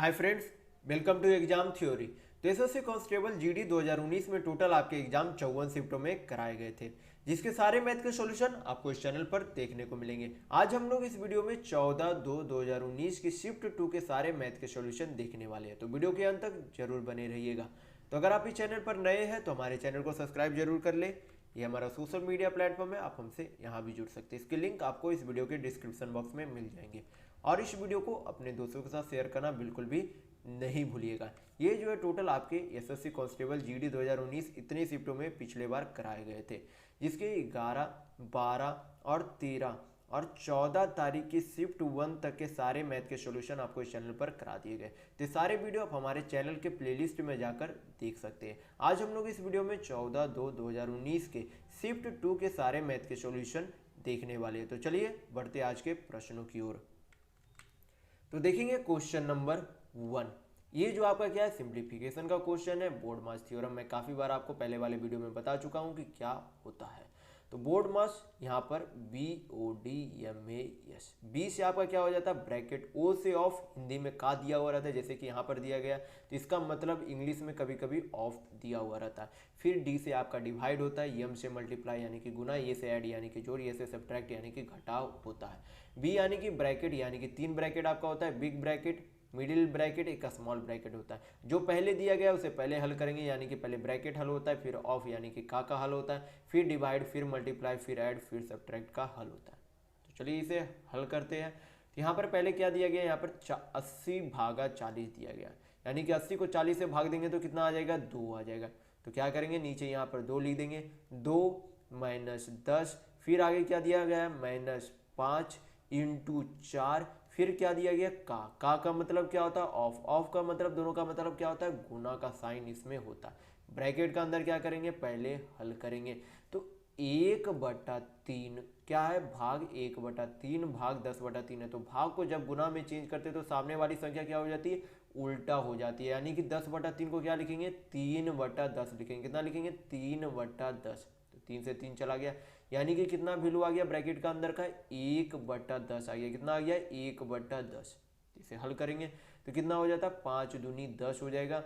Hi friends, welcome to exam theory. तो SSC constable GD 2019 में total आपके exam 54 शिफ्टों में कराए गए थे, जिसके सारे मैथ के सॉल्यूशन आपको इस चैनल पर देखने को मिलेंगे। आज हम लोग इस वीडियो में 14/2/2019 की शिफ्ट 2 के सारे मैथ के सॉल्यूशन देखने वाले हैं, तो वीडियो के अंत तक जरूर बने रहिएगा। तो अगर आप इस चैनल पर नए हैं तो हमारे चैनल को सब्सक्राइब जरूर कर ले। ये हमारा सोशल मीडिया प्लेटफॉर्म है, आप हमसे यहाँ भी जुड़ सकते हैं। इसके लिंक आपको इस वीडियो के डिस्क्रिप्शन बॉक्स में मिल जाएंगे और इस वीडियो को अपने दोस्तों के साथ शेयर करना बिल्कुल भी नहीं भूलिएगा। ये जो है टोटल आपके एसएससी कांस्टेबल जीडी 2019 इतने शिफ्टों में पिछले बार कराए गए थे, जिसके 11, 12 और 13 और 14 तारीख की शिफ्ट 1 तक के सारे मैथ के सॉल्यूशन आपको इस चैनल पर करा दिए गए। तो सारे वीडियो आप हमारे चैनल के प्लेलिस्ट में जाकर देख सकते हैं। आज हम लोग इस वीडियो में 14/2/2019 के शिफ्ट 2 के सारे मैथ के सॉल्यूशन देखने वाले हैं। तो चलिए बढ़ते आज के प्रश्नों की ओर। तो देखेंगे क्वेश्चन नंबर 1। ये जो आपका क्या है, सिंप्लीफिकेशन का क्वेश्चन है। बोर्ड मास थ्योरम मैं काफ़ी बार आपको पहले वाले वीडियो में बता चुका हूँ कि क्या होता है। तो बोर्ड मास यहाँ पर BODMAS, बी से आपका क्या हो जाता है ब्रैकेट, ओ से ऑफ, हिंदी में का दिया हुआ रहता है जैसे कि यहाँ पर दिया गया, तो इसका मतलब इंग्लिश में कभी कभी ऑफ दिया हुआ रहता है। फिर डी से आपका डिवाइड होता है, एम से मल्टीप्लाई यानी कि गुना, ये से ऐड यानी कि जोड़, ये से सब्ट्रैक्ट यानी कि घटाव होता है। बी यानी कि ब्रैकेट, यानी कि 3 ब्रैकेट आपका होता है, बिग ब्रैकेट, मिडिल ब्रैकेट, एक स्मॉल ब्रैकेट होता है। जो पहले दिया गया उसे पहले हल करेंगे, यानी कि पहले ब्रैकेट हल होता है, फिर ऑफ यानी कि का हल होता है, फिर डिवाइड, फिर मल्टीप्लाई, फिर ऐड, फिर सब्ट्रैक्ट का हल होता है। तो चलिए इसे हल करते हैं। तो यहाँ पर पहले क्या दिया गया, यहाँ पर 80/40 दिया गया, यानी कि 80 को 40 से भाग देंगे तो कितना आ जाएगा, 2 आ जाएगा। तो क्या करेंगे, नीचे यहाँ पर 2 लिख देंगे, 2 - 10, फिर आगे क्या दिया गया, -5 × 4, फिर क्या दिया गया, का मतलब क्या होता है, ऑफ, ऑफ का मतलब, दोनों का मतलब क्या होता है, गुना का साइन इसमें होता है। ब्रैकेट का अंदर क्या करेंगे, पहले हल करेंगे। तो 1/3 क्या है, भाग 1/3 भाग 10/3 है। तो भाग को जब गुना में चेंज करते तो सामने वाली संख्या क्या हो जाती है, उल्टा हो जाती है, यानी कि 10/3 को क्या लिखेंगे, 3/10 लिखेंगे। कितना लिखेंगे, 3/10। तो 3 से 3 चला गया, यानी कि कितना वैल्यू आ गया ब्रैकेट का अंदर का, 1/10 आ गया। कितना आ गया, 1/10। इसे हल करेंगे तो कितना हो जाता है, 5 दूनी 10 हो जाएगा।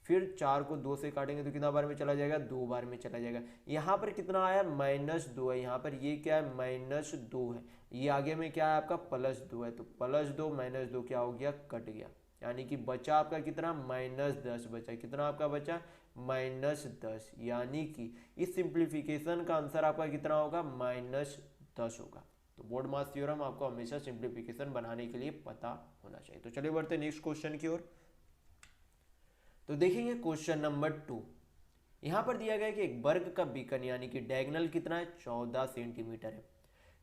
फिर 4 को 2 से काटेंगे तो कितना बार में चला जाएगा, 2 बार में चला जाएगा। यहाँ पर कितना आया, -2 है। यहाँ पर ये क्या है, -2 है। ये आगे में क्या है आपका, +2 है। तो +2 - 2 क्या हो गया, कट गया, यानी कि बचा आपका कितना, -10 बचा। कितना आपका बचा, -10, यानी कि इस सिंप्लीफिकेशन का आंसर आपका कितना होगा, -10 होगा। तो बोर्ड मास थ्योरम आपको हमेशा सिंप्लीफिकेशन बनाने के लिए पता होना चाहिए। तो चलिए बढ़ते नेक्स्ट क्वेश्चन की ओर। तो देखेंगे क्वेश्चन नंबर 2। यहाँ पर दिया गया है कि एक वर्ग का बीकन यानी कि डायगोनल कितना है, 14 सेंटीमीटर है।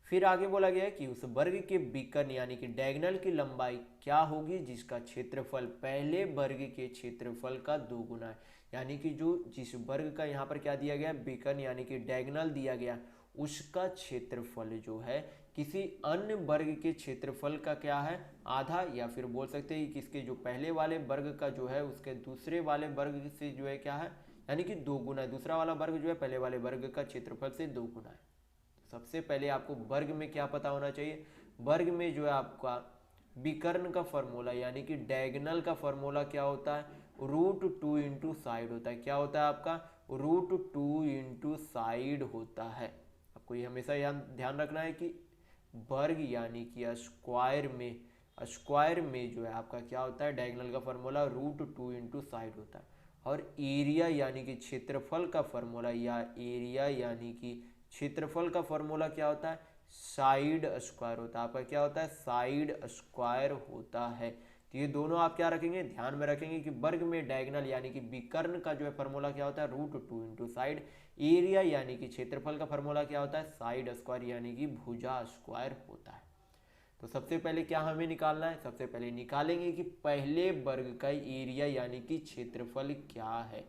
फिर आगे बोला गया है कि उस वर्ग के बीकन यानी कि डायगोनल की लंबाई क्या होगी जिसका क्षेत्रफल पहले वर्ग के क्षेत्रफल का 2 गुना है। यानी कि जो जिस वर्ग का यहाँ पर क्या दिया गया, बीकन यानी कि डायगोनल दिया गया, उसका क्षेत्रफल जो है किसी अन्य वर्ग के क्षेत्रफल का क्या है, आधा, या फिर बोल सकते हैं कि किसके जो पहले वाले वर्ग का जो है उसके दूसरे वाले वर्ग से जो है क्या है, यानी कि 2 गुना है। दूसरा वाला वर्ग जो है पहले वाले वर्ग का क्षेत्रफल से 2 गुना है। सबसे पहले आपको वर्ग में क्या पता होना चाहिए, वर्ग में जो है आपका विकर्ण का फॉर्मूला यानी कि डायगोनल का फॉर्मूला क्या होता है, √2 × साइड होता है। क्या होता है आपका, √2 × साइड होता है। आपको ये हमेशा ध्यान रखना है कि वर्ग यानी कि स्क्वायर में जो है आपका क्या होता है, डायगोनल का फॉर्मूला √2 × साइड होता है। और एरिया यानी कि क्षेत्रफल का फॉर्मूला, या एरिया यानी कि क्षेत्रफल का फॉर्मूला क्या होता है, साइड स्क्वायर होता है। आपका क्या होता है, साइड स्क्वायर होता है। तो ये दोनों आप क्या रखेंगे, ध्यान में रखेंगे कि वर्ग में डायगोनल यानी कि विकर्ण का जो है फॉर्मूला क्या होता है, √2 × साइड। एरिया यानी कि क्षेत्रफल का फॉर्मूला क्या होता है, साइड स्क्वायर यानी कि भुजा स्क्वायर होता है। तो सबसे पहले क्या हमें निकालना है, सबसे पहले निकालेंगे कि पहले वर्ग का एरिया यानी कि क्षेत्रफल क्या है।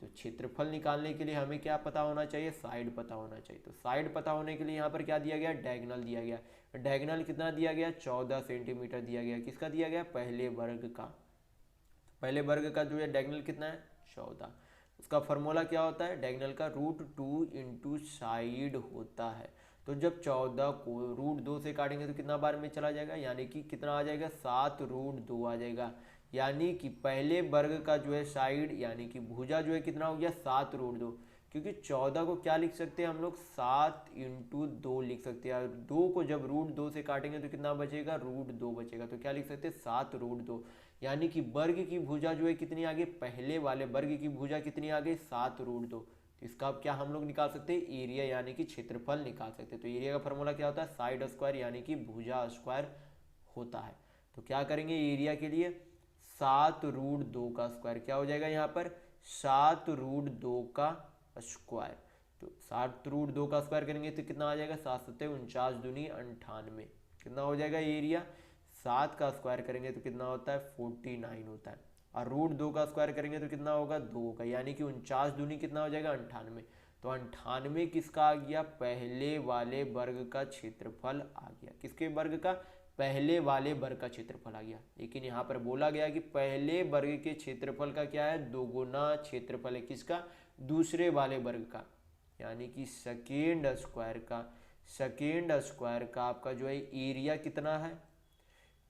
तो क्षेत्रफल निकालने के लिए हमें क्या पता होना चाहिए, साइड पता होना चाहिए। तो साइड पता होने के लिए यहाँ पर क्या दिया गया, डायगोनल दिया गया। डायगोनल कितना दिया गया, 14 सेंटीमीटर दिया गया। किसका दिया गया, पहले वर्ग का। पहले वर्ग का जो है डायगोनल कितना है, 14। उसका फॉर्मूला क्या होता है, डायगोनल का √2 × साइड होता है। तो जब 14 को √2 से काटेंगे तो कितना बार में चला जाएगा, यानी कि कितना आ जाएगा, 7 √2 आ जाएगा। यानी कि पहले वर्ग का जो है साइड यानी कि भुजा जो है कितना हो गया 7√2, क्योंकि 14 को क्या लिख सकते हैं हम लोग 7 × 2 लिख सकते हैं। और 2 को जब √2 से काटेंगे तो कितना बचेगा √2 बचेगा, तो क्या लिख सकते हैं 7√2। यानी कि वर्ग की भुजा जो है कितनी आ गई, पहले वाले वर्ग की भुजा कितनी आ गई 7√2। तो इसका अब क्या हम लोग निकाल सकते हैं एरिया यानी कि क्षेत्रफल निकाल सकते हैं। तो एरिया का फॉर्मूला क्या होता है साइड स्क्वायर यानी कि भुजा स्क्वायर होता है। तो क्या करेंगे एरिया के लिए 7√2 का स्क्वायर क्या हो जाएगा यहाँ पर 7√2 का स्क्वायर। तो 7√2 का स्क्वायर करेंगे तो कितना आ जाएगा 7×7 = 49, 98 कितना हो जाएगा एरिया। 7 का स्क्वायर करेंगे तो कितना होता है 49 होता है, और √2 का स्क्वायर करेंगे तो कितना होगा 2 का, यानी कि 49 × कितना हो जाएगा 98। तो 98 किसका आ गया पहले वाले वर्ग का क्षेत्रफल आ गया, किसके वर्ग का पहले वाले वर्ग का क्षेत्रफल आ गया। लेकिन यहाँ पर बोला गया कि पहले वर्ग के क्षेत्रफल का क्या है 2 गुना क्षेत्रफल है किसका दूसरे वाले वर्ग का, यानी कि सेकेंड स्क्वायर का आपका जो है एरिया कितना है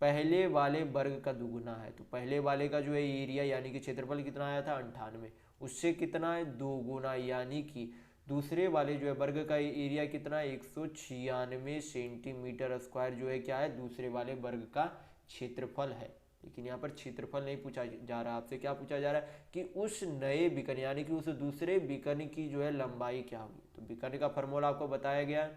पहले वाले वर्ग का दुगुना है। तो पहले वाले का जो है एरिया यानी कि क्षेत्रफल कितना आया था 98, उससे कितना है 2 गुना, यानी कि दूसरे वाले जो है वर्ग का एरिया कितना है 196 सेंटीमीटर स्क्वायर जो है क्या है दूसरे वाले वर्ग का क्षेत्रफल है। लेकिन यहाँ पर क्षेत्रफल नहीं पूछा जा रहा, आपसे क्या पूछा जा रहा है कि उस नए बीकन यानी कि उस दूसरे बीकन की जो है लंबाई क्या होगी। तो बीकन का फॉर्मूला आपको बताया गया,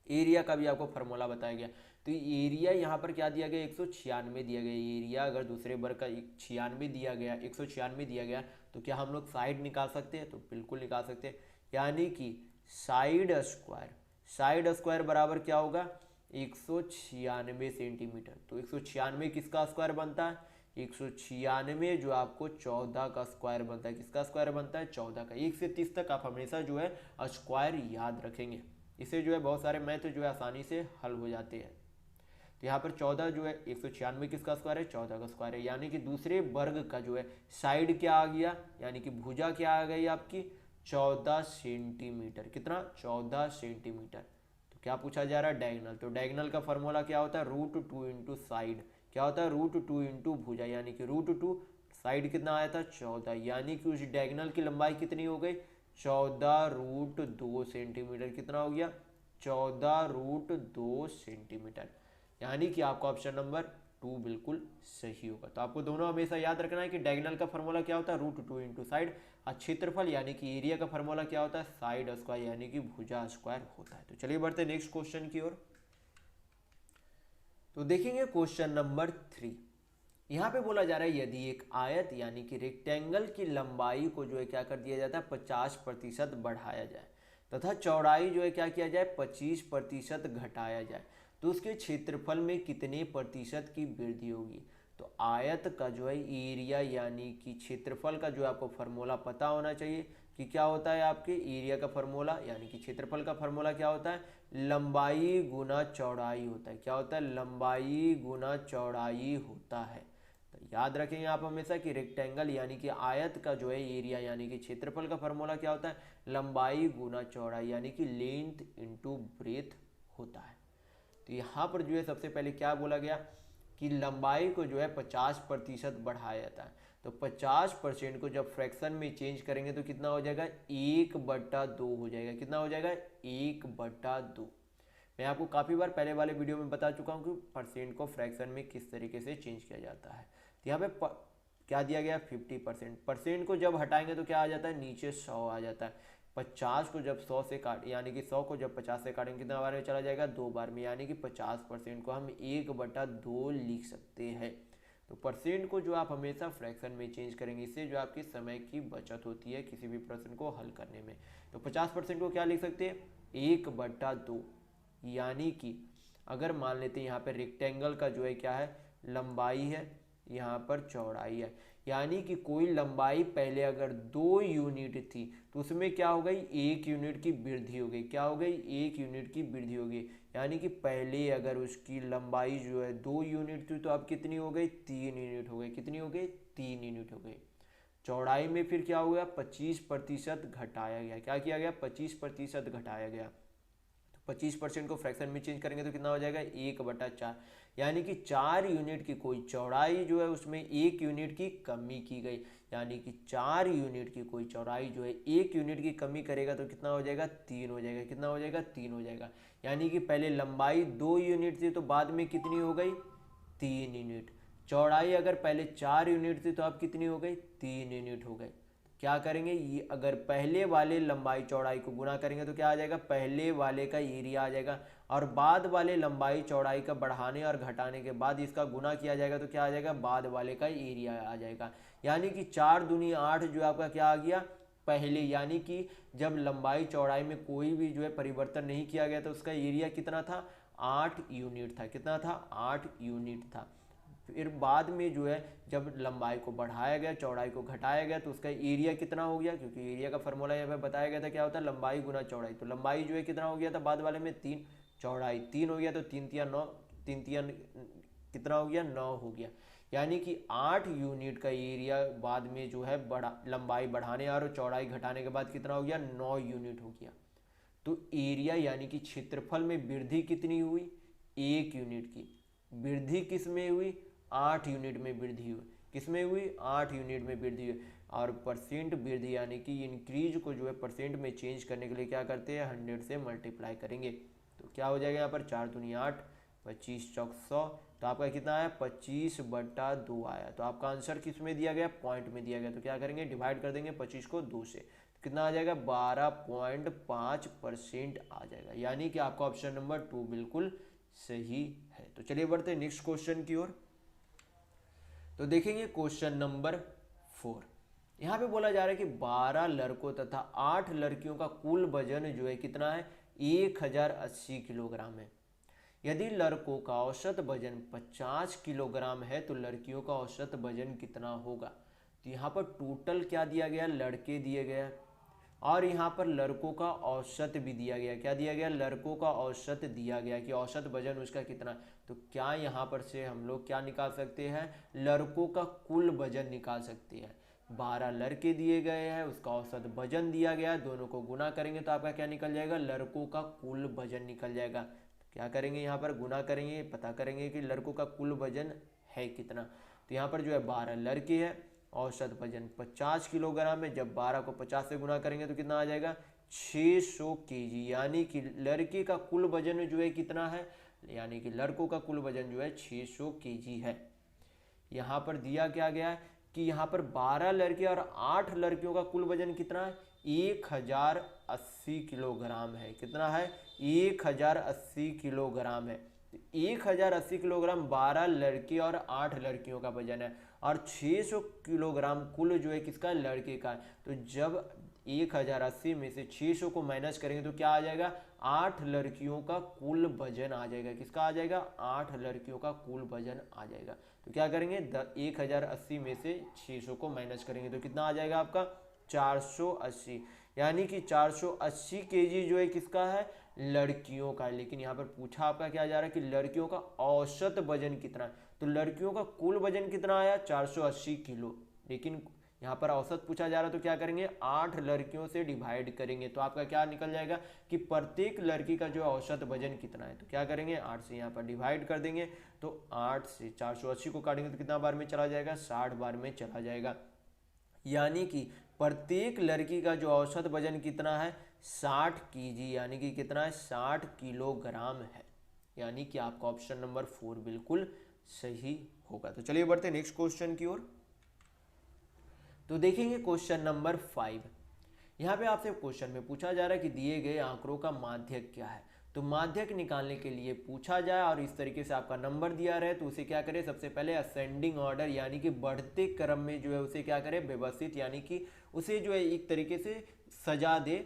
एरिया का भी आपको फार्मूला बताया गया। तो एरिया यहाँ पर क्या दिया गया 196 दिया गया, एरिया अगर दूसरे वर्ग का 96 दिया गया 196 दिया गया तो क्या हम लोग साइड निकाल सकते हैं, तो बिल्कुल निकाल सकते हैं। यानी कि साइड स्क्वायर बराबर क्या होगा 196 सेंटीमीटर। तो 196 किसका स्क्वायर बनता है 196 जो आपको 14 का स्क्वायर बनता है, किसका स्क्वायर बनता है 14 का। 1 से 30 तक आप हमेशा जो है स्क्वायर याद रखेंगे, इससे जो है बहुत सारे मैथ जो है आसानी से हल हो जाते हैं। तो यहाँ पर 14 जो है 196 किसका स्क्वायर है 14 का स्क्वायर है, यानी कि दूसरे वर्ग का जो है साइड क्या आ गया यानी कि भुजा क्या आ गई आपकी 14 सेंटीमीटर, कितना 14 सेंटीमीटर। तो क्या पूछा जा रहा है डायगोनल, तो डायगोनल का फॉर्मूला क्या होता है √2 × साइड, क्या होता है √2 × भुजा, यानी कि √2 साइड कितना आया था 14, यानी कि उस डायगोनल की लंबाई कितनी हो गई 14√2 सेंटीमीटर, कितना हो गया 14√2 सेंटीमीटर। यानी कि आपका ऑप्शन नंबर 2 बिल्कुल सही होगा। तो आपको दोनों हमेशा याद रखना है कि डायगोनल का फॉर्मूला क्या होता है √2 × साइड, और क्षेत्रफल यानी कि एरिया का फॉर्मूला क्या होता है साइड स्क्वायर यानी कि भुजा स्क्वायर होता है। तो चलिए बढ़ते हैं नेक्स्ट क्वेश्चन की ओर। तो देखेंगे क्वेश्चन नंबर 3। यहाँ पे बोला जा रहा है यदि एक आयत यानी कि रेक्टेंगल की लंबाई को जो है क्या कर दिया जाता है 50% बढ़ाया जाए तथा चौड़ाई जो है क्या किया जाए 25% घटाया जाए तो उसके क्षेत्रफल में कितने प्रतिशत की वृद्धि होगी। तो आयत का जो है एरिया यानी कि क्षेत्रफल का जो है आपको फार्मूला पता होना चाहिए कि क्या होता है आपके एरिया का फार्मूला यानी कि क्षेत्रफल का फार्मूला क्या होता है लंबाई गुना चौड़ाई होता है, क्या होता है लंबाई गुना चौड़ाई होता है। तो याद रखेंगे आप हमेशा कि रेक्टेंगल यानी कि आयत का जो है एरिया यानी कि क्षेत्रफल का फार्मूला क्या होता है लंबाई गुना चौड़ाई यानी कि लेंथ इनटू ब्रेथ होता है। तो यहाँ पर जो है सबसे पहले क्या बोला गया कि लंबाई को जो है 50% बढ़ाया जाता है। तो 50% को जब फ्रैक्शन में चेंज करेंगे तो कितना हो जाएगा 1/2 हो जाएगा, कितना हो जाएगा 1/2। मैं आपको काफ़ी बार पहले वाले वीडियो में बता चुका हूँ कि परसेंट को फ्रैक्शन में किस तरीके से चेंज किया जाता है। तो यहाँ पे क्या दिया गया 50%, परसेंट को जब हटाएंगे तो क्या आ जाता है नीचे 100 आ जाता है। 50 को जब 100 से काट यानी कि 100 को जब 50 से काटेंगे कितना बार में चला जाएगा 2 बार में, यानी कि 50% को हम 1/2 लिख सकते हैं। तो परसेंट को जो आप हमेशा फ्रैक्शन में चेंज करेंगे इससे जो आपकी समय की बचत होती है किसी भी प्रश्न को हल करने में। तो 50% को क्या लिख सकते हैं 1/2, यानी कि अगर मान लेते हैं यहाँ पर रेक्टेंगल का जो है क्या है लंबाई है यहाँ पर चौड़ाई है, यानी कि कोई लंबाई पहले अगर 2 यूनिट थी तो उसमें क्या हो गई 1 यूनिट की वृद्धि हो गई, क्या हो गई 1 यूनिट की वृद्धि हो गई। यानी कि पहले अगर उसकी लंबाई जो है 2 यूनिट थी तो अब कितनी हो गई 3 यूनिट हो गई, कितनी हो गई 3 यूनिट हो गई। चौड़ाई में फिर क्या हो गया 25% घटाया गया, क्या किया गया 25% घटाया गया। 25% को फ्रैक्शन में चेंज करेंगे तो कितना हो जाएगा 1/4, यानी कि 4 यूनिट की कोई चौड़ाई जो है उसमें 1 यूनिट की कमी की गई, यानी कि 4 यूनिट की कोई चौड़ाई जो है 1 यूनिट की कमी करेगा तो कितना हो जाएगा 3 हो जाएगा, कितना हो जाएगा 3 हो जाएगा। यानी कि पहले लंबाई 2 यूनिट थी तो बाद में कितनी हो गई 3 यूनिट, चौड़ाई अगर पहले 4 यूनिट थी तो अब कितनी हो गई 3 यूनिट हो गई। क्या करेंगे ये अगर पहले वाले लंबाई चौड़ाई को गुना करेंगे तो क्या आ जाएगा पहले वाले का एरिया आ जाएगा, और बाद वाले लंबाई चौड़ाई का बढ़ाने और घटाने के बाद इसका गुना किया जाएगा तो क्या आ जाएगा बाद वाले का एरिया आ जाएगा। यानी कि 4 दूनी 8 जो आपका क्या आ गया पहले, यानी कि जब लंबाई चौड़ाई में कोई भी जो है परिवर्तन नहीं किया गया तो उसका एरिया कितना था 8 यूनिट था, कितना था 8 यूनिट था। फिर बाद में जो है जब लंबाई को बढ़ाया गया चौड़ाई को घटाया गया तो उसका एरिया कितना हो गया, क्योंकि एरिया का फॉर्मूला यहाँ पे बताया गया था क्या होता है लंबाई गुना चौड़ाई, तो लंबाई जो है कितना हो गया था बाद वाले में 3, चौड़ाई 3 हो गया तो 3 तिया 9, 3 तिया कितना हो गया 9 हो गया। यानी कि 8 यूनिट का एरिया बाद में जो है बड़ा लंबाई बढ़ाने और चौड़ाई घटाने के बाद कितना हो गया 9 यूनिट हो गया। तो एरिया यानी कि क्षेत्रफल में वृद्धि कितनी हुई 1 यूनिट की, वृद्धि किस में हुई 8 यूनिट में वृद्धि हुई, किस में हुई 8 यूनिट में वृद्धि हुई। और परसेंट वृद्धि यानी कि इंक्रीज को जो है परसेंट में चेंज करने के लिए क्या करते हैं 100 से मल्टीप्लाई करेंगे तो क्या हो जाएगा यहाँ पर 4 दूनी 8, 25 चौक 100, तो आपका कितना आया 25/2 आया। तो आपका आंसर किस में दिया गया पॉइंट में दिया गया, तो क्या करेंगे डिवाइड कर देंगे 25 को 2 से, तो कितना आ जाएगा 12.5% आ जाएगा। यानी कि आपका ऑप्शन नंबर 2 बिल्कुल सही है। तो चलिए बढ़ते हैं नेक्स्ट क्वेश्चन की ओर। तो देखेंगे क्वेश्चन नंबर 4। यहाँ पे बोला जा रहा है कि 12 लड़कों तथा 8 लड़कियों का कुल वजन जो है कितना है 1080 किलोग्राम है। यदि लड़कों का औसत वजन 50 किलोग्राम है तो लड़कियों का औसत वजन कितना होगा। तो यहाँ पर टोटल क्या दिया गया लड़के दिए गए और यहाँ पर लड़कों का औसत भी दिया गया, क्या दिया गया लड़कों का औसत दिया गया कि औसत वजन उसका कितना। तो क्या यहाँ पर से हम लोग क्या निकाल सकते हैं लड़कों का कुल वजन निकाल सकते हैं। 12 लड़के दिए गए हैं उसका औसत वजन दिया गया है, दोनों को गुना करेंगे तो आपका क्या निकल जाएगा लड़कों का कुल वजन निकल जाएगा। तो क्या करेंगे यहाँ पर गुना करेंगे पता करेंगे कि लड़कों का कुल वजन है कितना। तो यहाँ पर जो है 12 लड़के हैं औसत वजन 50 किलोग्राम है, जब 12 को 50 से गुना करेंगे तो कितना आ जाएगा 600 केजी, यानी कि लड़के का कुल वजन जो है कितना है यानी कि लड़कों का कुल वजन जो है 600 केजी है। यहाँ पर दिया क्या गया है कि यहाँ पर 12 लड़के और 8 लड़कियों का कुल वजन कितना है 1080 किलोग्राम है, कितना है 1080 किलोग्राम है। 1080 किलोग्राम 12 लड़के और 8 लड़कियों का वजन है और 600 किलोग्राम कुल जो है किसका लड़के का है। तो जब 1080 में से 600 को माइनस करेंगे तो क्या आ जाएगा 8 लड़कियों का कुल वजन आ जाएगा, किसका आ जाएगा 8 लड़कियों का कुल वजन आ जाएगा। तो क्या करेंगे 1080 में से 600 को माइनस करेंगे तो कितना आ जाएगा आपका 480, यानी कि 480 केजी जो है किसका है लड़कियों का। लेकिन यहाँ पर पूछा आपका क्या जा रहा है कि लड़कियों का औसत वजन कितना है, तो लड़कियों का कुल वजन कितना आया 480 किलो, लेकिन यहाँ पर औसत पूछा जा रहा है तो क्या करेंगे 8 लड़कियों से डिवाइड करेंगे तो आपका क्या निकल जाएगा कि प्रत्येक लड़की का जो औसत वजन कितना है। तो क्या करेंगे 8 से यहाँ पर डिवाइड कर देंगे तो 8 से 480 को काटेंगे तो कितना बार में चला जाएगा 60 बार में चला जाएगा, यानी कि प्रत्येक लड़की का जो औसत वजन कितना है 60 केजी, यानी कि कितना है 60 किलोग्राम है। यानी कि आपका ऑप्शन नंबर 4 बिल्कुल सही होगा। तो चलिए बढ़ते हैं नेक्स्ट क्वेश्चन की ओर। तो देखेंगे क्वेश्चन नंबर 5। यहाँ पे आपसे क्वेश्चन में पूछा जा रहा है कि दिए गए आंकड़ों का माध्यक क्या है। तो माध्यक निकालने के लिए पूछा जाए और इस तरीके से आपका नंबर दिया रहे तो उसे क्या करें सबसे पहले असेंडिंग ऑर्डर यानी कि बढ़ते क्रम में जो है उसे क्या करें व्यवस्थित, यानी कि उसे जो है एक तरीके से सजा दे,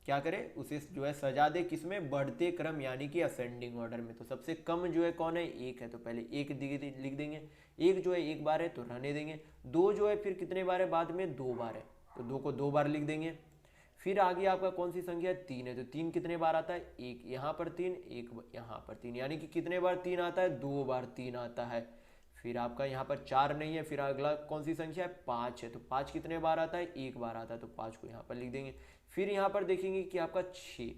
क्या करें उसे जो है सजा दे किसमें बढ़ते क्रम यानी कि असेंडिंग ऑर्डर में। तो सबसे कम जो है कौन है 1 है तो पहले 1 लिख देंगे, 1 जो है 1 बार है तो रहने देंगे, 2 जो है फिर कितने बार है बाद में 2 बार है तो 2 को 2 बार लिख देंगे। फिर आगे आपका कौन सी संख्या है 3 है तो 3 कितने बार आता है 1 यहाँ पर 3 1 यहाँ पर 3, यानी कि कितने बार 3 आता है 2 बार 3 आता है। फिर आपका यहाँ पर 4 नहीं है, फिर अगला कौन सी संख्या है 5 है तो 5 कितने बार आता है 1 बार आता है तो 5 को यहाँ पर लिख देंगे। फिर यहाँ पर देखेंगे कि आपका 6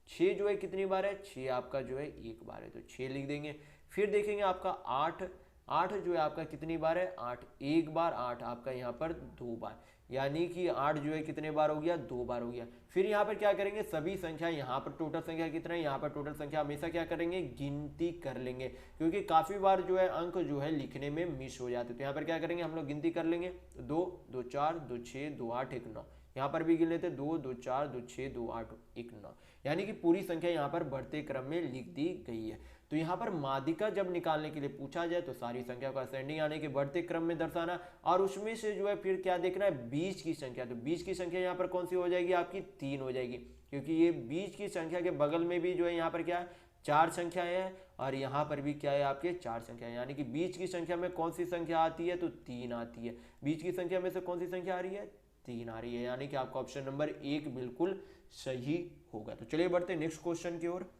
6 जो है कितनी बार है, 6 आपका जो है एक बार है, तो 6 लिख देंगे। फिर देखेंगे आपका 8, 8 जो है आपका कितनी बार है, 8 एक बार, 8 आपका यहाँ पर 2 बार, यानी कि 8 जो है कितने बार हो गया, 2 बार हो गया। फिर यहाँ पर क्या करेंगे, सभी संख्या, यहाँ पर टोटल संख्या कितना है, यहाँ पर टोटल संख्या हमेशा क्या करेंगे, गिनती कर लेंगे, क्योंकि काफ़ी बार जो है अंक जो है लिखने में मिस हो जाते। तो यहाँ पर क्या करेंगे, हम लोग गिनती कर लेंगे, 2 2 4 2 6 2 8 1 9, यहाँ पर भी गिन लेते 2 2 4 2 6 2 8 1 9, यानी कि पूरी संख्या यहाँ पर बढ़ते क्रम में लिख दी गई है। तो यहाँ पर माध्यिका जब निकालने के लिए पूछा जाए तो सारी संख्या को असेंडिंग यानी कि बढ़ते क्रम में दर्शाना, और उसमें से जो है फिर क्या देखना है, बीच की संख्या। तो बीच की संख्या यहाँ पर कौन सी हो जाएगी, आपकी 3 हो जाएगी, क्योंकि ये बीच की संख्या के बगल में भी जो है यहाँ पर क्या है, 4 संख्याएं हैं, और यहाँ पर भी क्या है, आपके 4 संख्याएं, यानी कि बीच की संख्या में कौन सी संख्या आती है, तो 3 आती है। बीच की संख्या में से कौन सी संख्या आ रही है, 3 आ रही है, यानी कि आपका ऑप्शन नंबर 1 बिल्कुल सही होगा। तो चलिए बढ़ते हैं नेक्स्ट क्वेश्चन की ओर।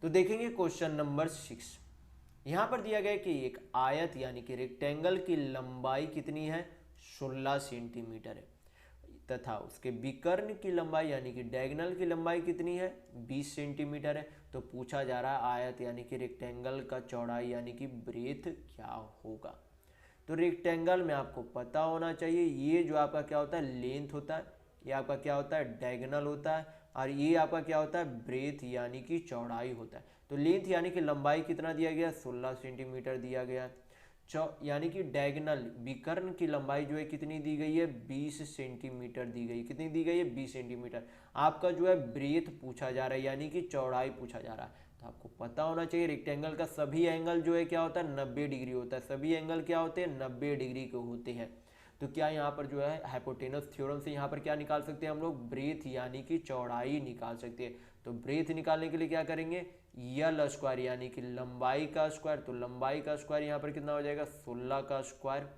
तो देखेंगे क्वेश्चन नंबर 6। यहाँ पर दिया गया कि एक आयत यानी कि रेक्टेंगल की लंबाई कितनी है, 16 सेंटीमीटर है, तथा उसके विकर्ण की लंबाई यानी कि डायगोनल की लंबाई कितनी है, 20 सेंटीमीटर है। तो पूछा जा रहा है आयत यानी कि रेक्टेंगल का चौड़ाई यानी कि ब्रेथ क्या होगा। तो रेक्टेंगल में आपको पता होना चाहिए, ये जो आपका क्या होता है, लेंथ होता है, ये आपका क्या होता है, डायगोनल होता है, और ये आपका क्या होता है, ब्रेथ यानी कि चौड़ाई होता है। तो लेंथ यानी कि लंबाई कितना दिया गया, 16 सेंटीमीटर दिया गया है। यानी कि डायगोनल विकर्ण की लंबाई जो है कितनी दी गई है, 20 सेंटीमीटर दी गई, कितनी दी गई है, 20 सेंटीमीटर। आपका जो है ब्रेथ पूछा जा रहा है यानी कि चौड़ाई पूछा जा रहा है। तो आपको पता होना चाहिए रेक्टेंगल का सभी एंगल जो है क्या होता है, 90 डिग्री होता है, सभी एंगल क्या होते हैं, 90 डिग्री के होते हैं। तो क्या यहाँ पर जो है हाइपोटेनस थ्योरम से यहाँ पर क्या निकाल सकते हैं हम लोग, ब्रेथ यानी कि चौड़ाई निकाल सकते हैं। तो ब्रेथ निकालने के लिए क्या करेंगे, यल स्क्वायर यानी कि लंबाई का स्क्वायर, तो लंबाई का स्क्वायर यहाँ पर कितना हो जाएगा, 16 का स्क्वायर।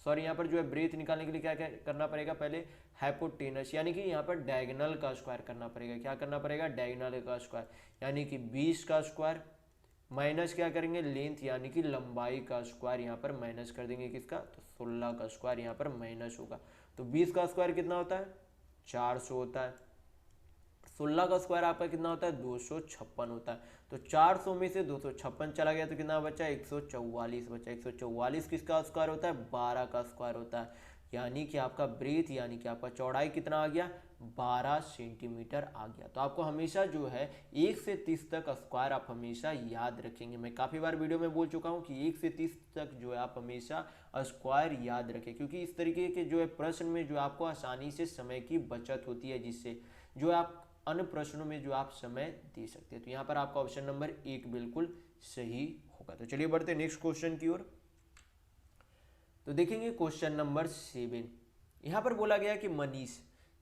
सॉरी, यहाँ पर जो है ब्रेथ निकालने के लिए क्या करना पड़ेगा, पहले हाइपोटेनस यानी कि यहाँ पर डायगोनल का स्क्वायर करना पड़ेगा। क्या करना पड़ेगा, डायगोनल का स्क्वायर, यानी कि 20 का स्क्वायर माइनस क्या करेंगे, लेंथ यानी कि लंबाई का स्क्वायर, यहाँ पर माइनस कर देंगे किसका, तो 16 का स्क्वायर यहाँ पर माइनस होगा। तो 20 का स्क्वायर कितना होता है, 400 होता है। 16 का स्क्वायर आपका कितना होता है, 256 होता है। तो 400 में से 256 चला गया तो कितना बचा, 144 बचा। 144 किसका स्क्वायर होता है, 12 का स्क्वायर होता है, यानी कि आपका ब्रेथ यानी कि आपका चौड़ाई कितना आ गया, 12 सेंटीमीटर आ गया। तो आपको हमेशा जो है 1 से 30 तक स्क्वायर आप हमेशा याद रखेंगे। मैं काफ़ी बार वीडियो में बोल चुका हूँ कि 1 से 30 तक जो है आप हमेशा स्क्वायर याद रखें, क्योंकि इस तरीके के जो है प्रश्न में जो आपको आसानी से समय की बचत होती है, जिससे जो आप अन्य प्रश्नों में जो आप समय दे सकते हैं। तो यहाँ पर आपका ऑप्शन नंबर 1 बिल्कुल सही होगा। तो चलिए बढ़ते हैं नेक्स्ट क्वेश्चन की ओर। तो देखेंगे क्वेश्चन नंबर 7। यहाँ पर बोला गया कि मनीष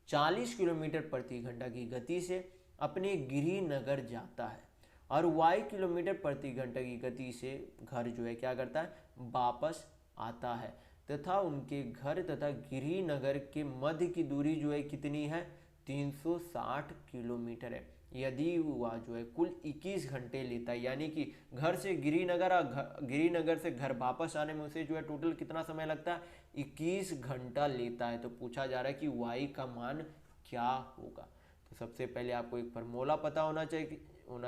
40 किलोमीटर प्रति घंटा की गति से अपने गृहनगर जाता है और y किलोमीटर प्रति घंटा की गति से घर जो है क्या करता है, वापस आता है, तथा उनके घर तथा गृहनगर के मध्य की दूरी जो है कितनी है, 360 किलोमीटर है। यदि वह जो है कुल 21 घंटे लेता है, यानी कि घर से गिरिनगर और गिरिनगर से घर वापस आने में उसे जो है टोटल कितना समय लगता है, 21 घंटा लेता है। तो पूछा जा रहा है कि y का मान क्या होगा। तो सबसे पहले आपको एक फार्मूला पता होना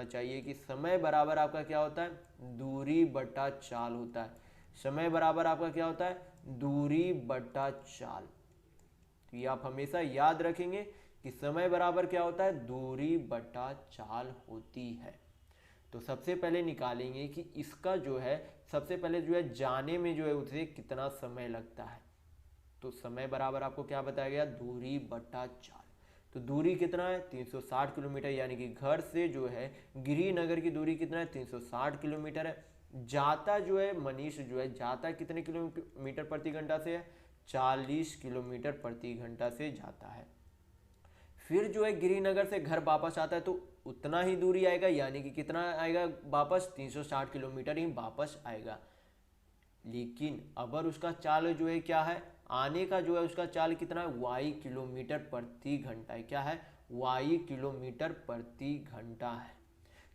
चाहिए कि समय बराबर आपका क्या होता है, दूरी बटा चाल होता है। समय बराबर आपका क्या होता है, दूरी बटा चाल। तो ये आप हमेशा याद रखेंगे कि समय बराबर क्या होता है, दूरी बटा चाल होती है। तो सबसे पहले निकालेंगे कि इसका जो है सबसे पहले जो है जाने में जो है उसे कितना समय लगता है। तो समय बराबर आपको क्या बताया गया, दूरी बटा चाल। तो दूरी कितना है, 360 किलोमीटर, यानी कि घर से जो है गिरिनगर की दूरी कितना है, 360 किलोमीटर है। जाता जो है मनीष जो है जाता कितने किलोमीटर प्रति घंटा से है, 40 किलोमीटर प्रति घंटा से जाता है। फिर जो है गिरिनगर से घर वापस आता है तो उतना ही दूरी आएगा, यानी कि कितना आएगा वापस, 360 किलोमीटर ही वापस आएगा। लेकिन अगर उसका चाल जो है क्या है, आने का जो है उसका चाल कितना है, y किलोमीटर प्रति घंटा है। क्या है, y किलोमीटर प्रति घंटा है।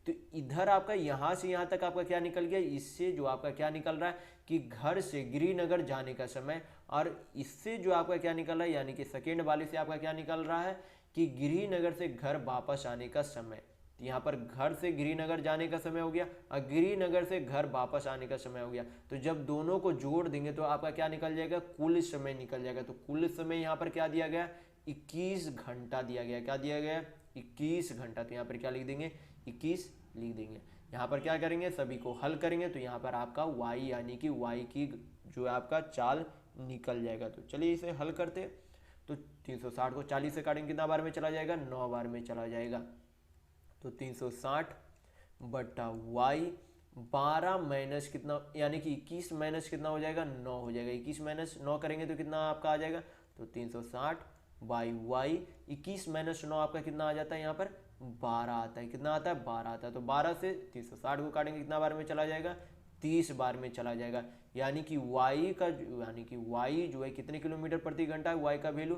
तो इधर आपका यहाँ से यहाँ तक आपका क्या निकल गया, इससे जो आपका क्या निकल रहा है कि घर से गिरिनगर जाने का समय, और इससे जो आपका क्या निकल रहा है यानी कि सेकेंड वाले से आपका क्या निकल रहा है कि गिरिनगर से घर वापस आने का समय। तो यहाँ पर घर से गिरिनगर जाने का समय हो गया और गिरिनगर से घर वापस आने का समय हो गया। तो जब दोनों को जोड़ देंगे तो आपका क्या निकल जाएगा, कुल समय निकल जाएगा। तो कुल समय यहाँ पर क्या दिया गया, 21 घंटा दिया गया। क्या दिया गया, 21 घंटा। तो यहाँ पर क्या लिख देंगे, 21 लिख देंगे। यहाँ पर क्या करेंगे, सभी को हल करेंगे तो यहाँ पर आपका y यानी कि y की जो है आपका चाल निकल जाएगा। तो चलिए इसे हल करते। तो 360 को 40 से काटेंगे, कितना बार में चला जाएगा, 9 बार में चला जाएगा। तो 360 बटा y, 12 माइनस कितना यानी कि 21 माइनस कितना हो जाएगा, 9 हो जाएगा। 21 माइनस 9 करेंगे तो कितना आपका आ जाएगा, तो 360 बाई वाई, 21 माइनस 9 आपका कितना आ जाता है, यहाँ पर 12 आता है। कितना आता है, 12 आता है। तो 12 से 360 को काटेंगे, कितना बार में चला जाएगा, 30 बार में चला जाएगा। यानी कि y जो है कितने किलोमीटर प्रति घंटा है, y का वैल्यू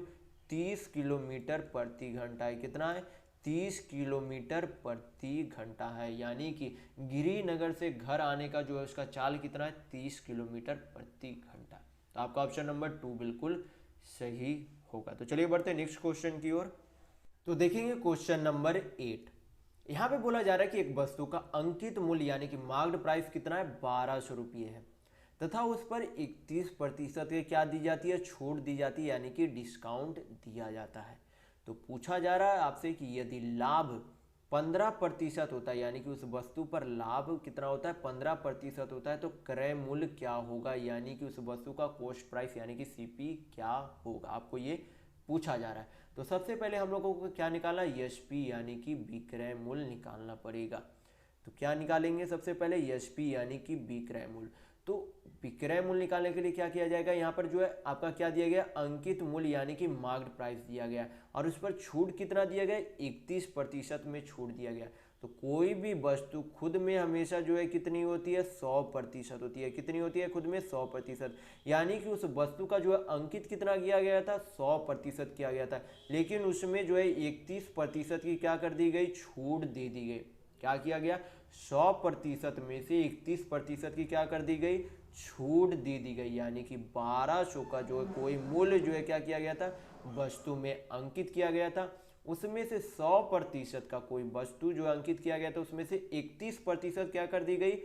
30 किलोमीटर प्रति घंटा है। कितना है, 30 किलोमीटर प्रति घंटा है। यानी कि गिरिनगर से घर आने का जो है उसका चाल कितना है, 30 किलोमीटर प्रति घंटा। तो आपका ऑप्शन नंबर 2 बिल्कुल सही होगा। तो चलिए बढ़ते हैं नेक्स्ट क्वेश्चन की ओर। तो देखेंगे क्वेश्चन नंबर 8। यहाँ पे बोला जा रहा है कि एक वस्तु का अंकित मूल्य यानी कि मार्क्ड प्राइस कितना है, 1200 रुपये है तथा उस पर 31% की क्या दी जाती है, छूट दी जाती है, यानी कि डिस्काउंट दिया जाता है। तो पूछा जा रहा है आपसे कि यदि लाभ 15% होता है, यानी कि उस वस्तु पर लाभ कितना होता है, 15% होता है, तो क्रय मूल्य क्या होगा, यानी कि उस वस्तु का कॉस्ट प्राइस यानी कि सीपी क्या होगा, आपको ये पूछा जा रहा है। तो सबसे पहले हम लोगों को क्या निकालना है, एसपी यानी कि विक्रय मूल्य निकालना पड़ेगा। तो क्या निकालेंगे, सबसे पहले एसपी यानी कि विक्रय मूल्य। तो विक्रय मूल्य निकालने के लिए क्या किया जाएगा, यहाँ पर जो है आपका क्या दिया गया, अंकित मूल्य यानी कि मार्क्ड प्राइस दिया गया और उस पर छूट कितना दिया गया, 31% में छूट दिया गया। तो कोई भी वस्तु खुद में हमेशा जो है कितनी होती है, 100% होती है। कितनी होती है, खुद में 100%। यानी कि उस वस्तु का जो है अंकित कितना किया गया था, 100% किया गया था, लेकिन उसमें जो है 31% की क्या कर दी गई, छूट दे दी गई। क्या किया गया, 100% में से 31% की क्या कर दी गई, छूट दे दी गई। यानी कि 1200 का जो है कोई मूल्य जो है क्या किया गया था, वस्तु में अंकित किया गया था, उसमें से 100% का कोई वस्तु जो अंकित किया गया था उसमें से 31% क्या कर दी गई,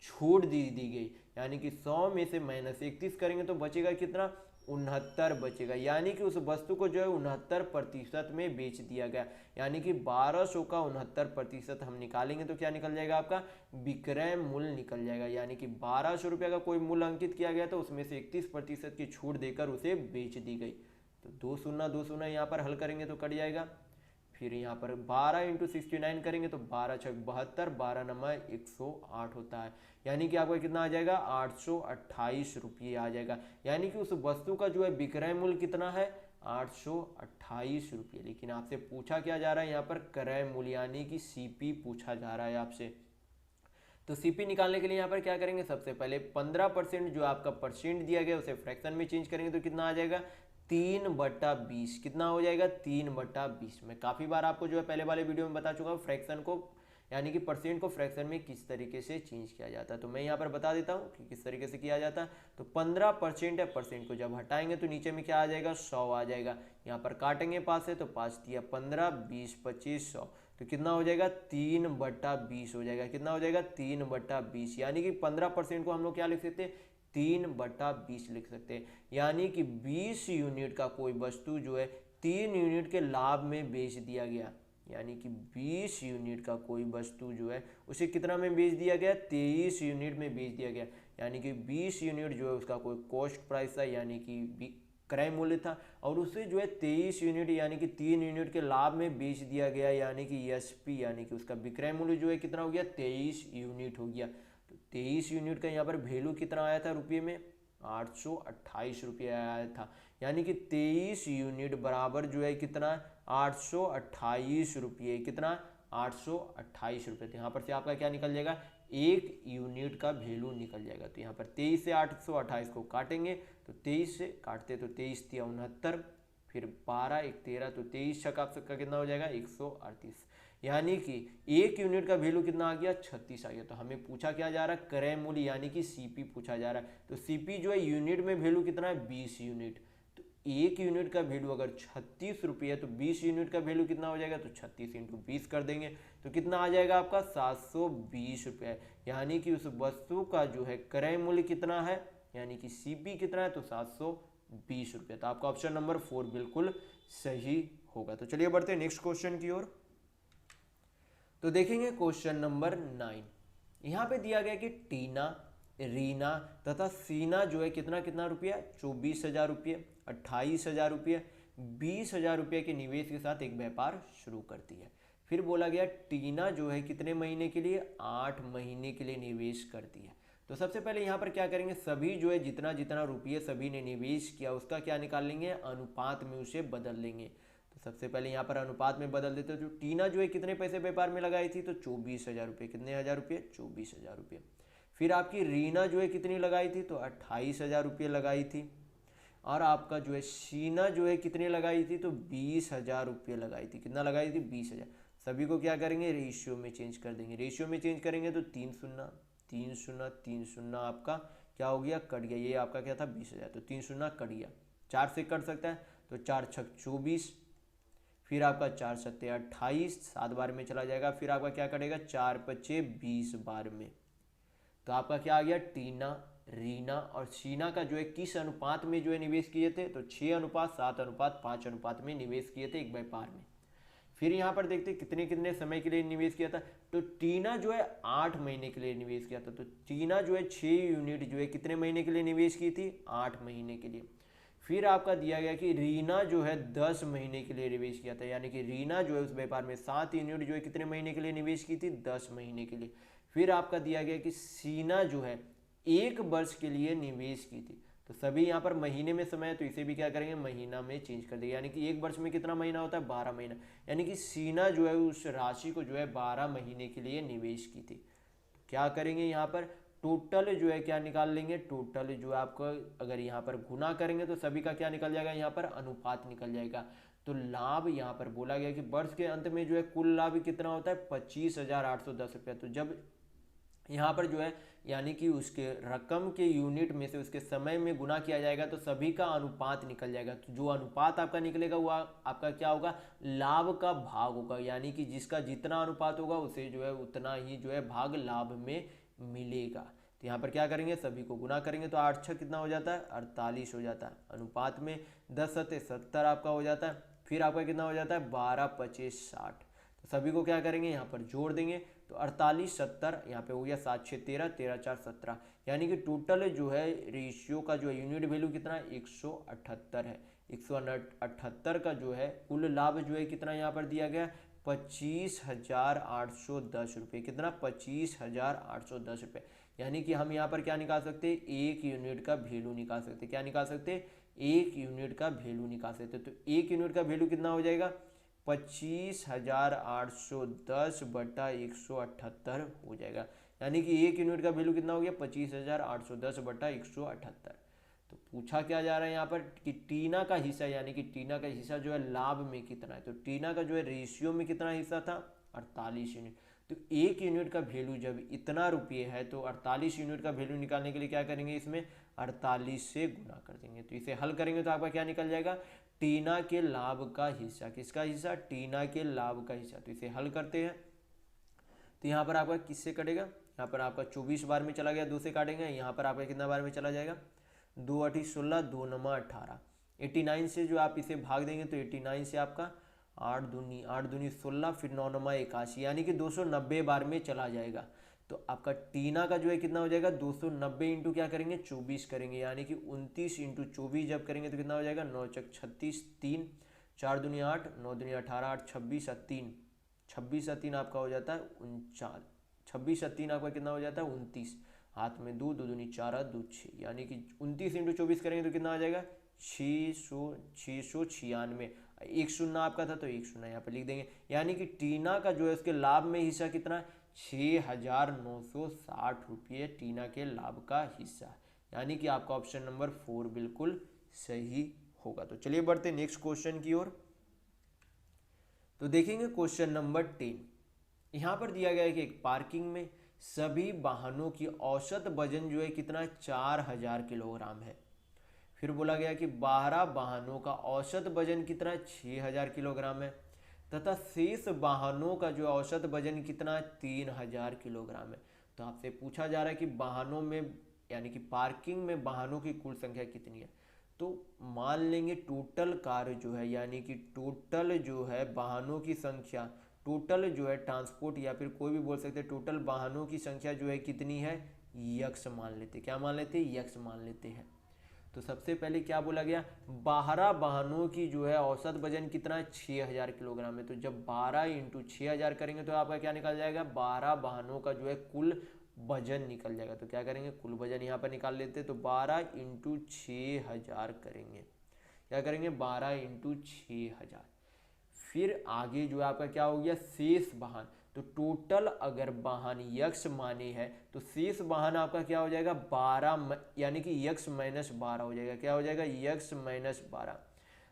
छूट दी गई। यानी कि 100 में से -31 करेंगे तो बचेगा कितना, 69 बचेगा। यानी कि उस वस्तु को जो है 69% में बेच दिया गया। यानी कि 1200 का 69% हम निकालेंगे तो क्या निकल जाएगा, आपका विक्रय मूल्य निकल जाएगा। यानी कि 1200 रुपये का कोई मूल्य अंकित किया गया तो उसमें से 31% की छूट देकर उसे बेच दी गई। तो 2 शून्य यहाँ पर हल करेंगे तो कट जाएगा। फिर यहाँ पर 12 × 69 करेंगे तो 12 × 72, 12 × 108 होता है। यानी कि आपका कितना आ जाएगा, 828 रुपये आ जाएगा। यानी कि उस वस्तु का जो है विक्रय मूल्य कितना है, 828 रुपये। लेकिन आपसे पूछा क्या जा रहा है, यहाँ पर क्रय मूल्य यानी कि सीपी पूछा जा रहा है आपसे। तो सीपी निकालने के लिए यहाँ पर क्या करेंगे, सबसे पहले 15% जो आपका परसेंट दिया गया उसे फ्रैक्शन में चेंज करेंगे तो कितना आ जाएगा, 3/20। कितना हो जाएगा, 3/20। मैं काफ़ी बार आपको जो है पहले वाले वीडियो में बता चुका हूँ फ्रैक्शन को यानी कि परसेंट को फ्रैक्शन में किस तरीके से चेंज किया जाता है। तो मैं यहाँ पर बता देता हूँ कि किस तरीके से किया जाता है। तो 15% है, परसेंट को जब हटाएंगे तो नीचे में क्या आ जाएगा, 100 आ जाएगा। यहाँ पर काटेंगे 5 से तो 5 दिया 15, 20, 25, 100 तो कितना हो जाएगा, 3/20 हो जाएगा। कितना हो जाएगा, 3/20। यानी कि 15% को हम लोग क्या लिख सकते हैं, 3/20 लिख सकते हैं। यानी कि 20 यूनिट का कोई वस्तु जो है 3 यूनिट के लाभ में बेच दिया गया। यानी कि 20 यूनिट का कोई वस्तु जो है उसे कितना में बेच दिया गया, 23 यूनिट में बेच दिया गया। यानी कि 20 यूनिट जो है उसका कोई कॉस्ट प्राइस था यानी कि क्रय मूल्य था और उसे जो है 23 यूनिट यानी कि 3 यूनिट के लाभ में बेच दिया गया। यानी कि एसपी यानी कि उसका विक्रय मूल्य जो है कितना हो गया, 23 यूनिट हो गया। तो 23 यूनिट का यहाँ पर वैल्यू कितना आया था रुपये में, 828 रुपये आया था। यानी कि 23 यूनिट बराबर जो है कितना, 828 रुपये। कितना, 828 रुपये। तो यहाँ पर से आपका क्या निकल जाएगा, 1 यूनिट का वैल्यू निकल जाएगा। तो यहाँ पर 23 से 828 को काटेंगे तो 23 से काटते तो 23 × 69, फिर 12 × 1 13 तो 23 छक आपका कितना हो जाएगा, 138। यानी कि 1 यूनिट का वैल्यू कितना आ गया, 36 आ गया। तो हमें पूछा क्या जा रहा है, क्रय मूल्य यानी कि सीपी पूछा जा रहा है। तो सीपी जो है यूनिट में वैल्यू कितना है, 20 यूनिट। तो एक यूनिट का वैल्यू अगर 36 रुपये है तो 20 यूनिट का वैल्यू कितना हो जाएगा, तो 36 इंटू 20 कर देंगे तो कितना आ जाएगा आपका 720 रुपये। यानी कि उस वस्तु का जो है क्रय मूल्य कितना है, यानी कि सीपी कितना है, तो 720 रुपये। तो आपका ऑप्शन नंबर 4 बिल्कुल सही होगा। तो चलिए बढ़ते हैं नेक्स्ट क्वेश्चन की ओर। तो देखेंगे क्वेश्चन नंबर 9। यहाँ पे दिया गया कि टीना, रीना तथा सीना जो है कितना कितना रुपया, 24,000 रुपये, 28,000 रुपये, 20,000 रुपये के निवेश के साथ एक व्यापार शुरू करती है। फिर बोला गया टीना जो है कितने महीने के लिए, 8 महीने के लिए निवेश करती है। तो सबसे पहले यहाँ पर क्या करेंगे, सभी जो है जितना जितना रुपये सभी ने निवेश किया उसका क्या निकाल लेंगे, अनुपात में उसे बदल लेंगे। तो सबसे पहले यहाँ पर अनुपात में बदल देते हो। जो टीना जो है कितने पैसे व्यापार में लगाई थी, तो 24,000 रुपये। कितने हज़ार रुपये, 24,000 रुपये। फिर आपकी रीना जो है कितनी लगाई थी, तो 28,000 रुपये लगाई थी। और आपका जो है सीना जो है कितनी लगाई थी, तो 20,000 रुपये लगाई थी। कितना लगाई थी, 20,000। सभी को क्या करेंगे, रेशियो में चेंज कर देंगे। रेशियो में चेंज करेंगे तो 3 शून्य 3 शून्य 3 शून्य आपका क्या हो गया, कट गया। ये आपका क्या था, 20,000, तो 3 शून्य कट गया। 4 से कट सकता है तो 4 छक 24, फिर आपका 4 सत्ते 28, 7 बार में चला जाएगा। फिर आपका क्या कटेगा, 4 पच्चे 20 बार में। तो आपका क्या आ गया, टीना, रीना और सीना का जो है किस अनुपात में जो है निवेश किए थे, तो 6:7:5 अनुपात में निवेश किए थे एक व्यापार में। फिर यहाँ पर देखते कितने कितने समय के लिए निवेश किया था। तो टीना जो है 8 महीने के लिए निवेश किया था। तो टीना जो है 6 यूनिट जो है कितने महीने के लिए निवेश की थी, 8 महीने के लिए। फिर आपका दिया गया कि रीना जो है 10 महीने के लिए निवेश किया था। यानी कि रीना जो है उस व्यापार में 7 यूनिट जो है कितने महीने के लिए निवेश की थी, 10 महीने के लिए। फिर आपका दिया गया कि सीना जो है 1 वर्ष के लिए निवेश की थी। तो सभी यहाँ पर महीने में समय है तो इसे भी क्या करेंगे, महीना में चेंज कर देंगे। यानी कि 1 वर्ष में कितना महीना होता है, 12 महीना। यानी कि सीना जो है उस राशि को जो है 12 महीने के लिए निवेश की थी। क्या करेंगे यहाँ पर, टोटल जो है क्या निकाल लेंगे, टोटल जो है आपको अगर यहाँ पर गुना करेंगे तो सभी का क्या निकल जाएगा, यहाँ पर अनुपात निकल जाएगा। तो लाभ यहाँ पर बोला गया कि वर्ष के अंत में जो है कुल लाभ कितना होता है, 25,810 रुपया। तो जब यहाँ पर जो है यानी कि उसके रकम के यूनिट में से उसके समय में गुना किया जाएगा तो सभी का अनुपात निकल जाएगा। तो जो अनुपात आपका निकलेगा वो आपका क्या होगा, लाभ का भाग होगा। यानी कि जिसका जितना अनुपात होगा उसे जो है उतना ही जो है भाग लाभ में मिलेगा। तो यहाँ पर क्या करेंगे, सभी को गुना करेंगे तो 8 6 कितना हो जाता है, 48 हो जाता है। अनुपात में 10 7 70 आपका हो जाता है। फिर आपका कितना हो जाता है, 12 25 60। तो सभी को क्या करेंगे, यहाँ पर जोड़ देंगे तो 48 70 यहाँ पे हो गया, 7 6 13 13 4 17। यानी कि टोटल जो है रेशियो का जो है यूनिट वैल्यू कितना है, 178 है। 178 का जो है कुल लाभ जो है कितना यहाँ पर दिया गया, 25,810 रुपये। कितना, 25,810 रुपये। यानी कि हम यहाँ पर क्या निकाल सकते हैं, 1 यूनिट का वैल्यू निकाल सकते हैं। क्या निकाल सकते हैं, 1 यूनिट का वैल्यू निकाल सकते हैं। तो 1 यूनिट का वैल्यू कितना हो जाएगा, 25,810 बटा 178 हो जाएगा। यानी कि 1 यूनिट का वैल्यू कितना हो गया, 25,810 बटा 178। तो पूछा क्या जा रहा है यहाँ पर कि टीना का हिस्सा, यानी कि टीना का हिस्सा जो है लाभ में कितना है। तो टीना का जो है रेशियो में कितना हिस्सा था, 48 यूनिट। तो 1 यूनिट का वैल्यू जब इतना रुपये है तो 48 यूनिट का वैल्यू निकालने के लिए क्या करेंगे, इसमें 48 से गुना कर देंगे। तो इसे हल करेंगे तो आपका क्या निकल जाएगा, टीना के लाभ का हिस्सा। किसका हिस्सा, टीना के लाभ का हिस्सा। तो इसे हल करते हैं तो यहाँ पर आपका किससे कटेगा, यहाँ पर आपका 24 बार में चला गया, 2 से काटेंगे। यहाँ पर आपका कितना बार में चला जाएगा, 2 8 16 2 9 18। 89 से जो आप इसे भाग देंगे तो 89 से आपका 8 दूनी 16, फिर 9 9 81, यानी कि 290 बार में चला जाएगा। तो आपका टीना का जो है कितना हो जाएगा, 290 इंटू क्या करेंगे, 24 करेंगे। यानी कि 29 इंटू 24 जब करेंगे तो कितना हो जाएगा, 9 चक 36, 3 4 दूनी 8, 9 दूनी 18, 8 26 3, 26 3 आपका हो जाता है 49, 26 3 आपका कितना हो जाता है 29। हाथ में 2 2 दूनी 4 2 6, यानी कि 29 इंटू 24 करेंगे तो कितना आ जाएगा, 696। एक शून्य आपका था तो एक शून्य यहाँ पे लिख देंगे। यानी कि टीना का जो है उसके लाभ में हिस्सा कितना है, 6,960 रुपये टीना के लाभ का हिस्सा। यानी कि आपका ऑप्शन नंबर 4 बिल्कुल सही होगा। तो चलिए बढ़ते हैं नेक्स्ट क्वेश्चन की ओर। तो देखेंगे क्वेश्चन नंबर 10। यहाँ पर दिया गया है कि एक पार्किंग में सभी वाहनों की औसत वजन जो है कितना, 4,000 किलोग्राम है। फिर बोला गया कि 12 वाहनों का औसत वजन कितना 6000 किलोग्राम है, तथा शेष वाहनों का जो औसत वजन कितना है 3000 किलोग्राम है। तो आपसे पूछा जा रहा है कि वाहनों में यानी कि पार्किंग में वाहनों की कुल संख्या कितनी है। तो मान लेंगे टोटल कार जो है यानी कि टोटल जो है वाहनों की संख्या, टोटल जो है ट्रांसपोर्ट या फिर कोई भी बोल सकते हैं टोटल वाहनों की संख्या जो है कितनी है, यक्स मान लेते। क्या मान लेते हैं, यक्स मान लेते हैं। तो सबसे पहले क्या बोला गया, 12 वाहनों की जो है औसत वजन कितना है 6000 किलोग्राम है। तो जब 12 इंटू 6000 करेंगे तो आपका क्या निकल जाएगा, 12 वाहनों का जो है कुल वजन निकल जाएगा। तो क्या करेंगे, कुल वजन यहाँ पर निकाल लेते हैं। तो 12 इंटू 6000 करेंगे, क्या करेंगे 12 इंटू 6000। फिर आगे जो आपका क्या हो गया, शेष वाहन। तो टोटल अगर वाहन यक्स माने है तो शेष वाहन आपका क्या हो जाएगा 12 यानी कि यक्स माइनस 12 हो जाएगा। क्या हो जाएगा, यक्स माइनस 12।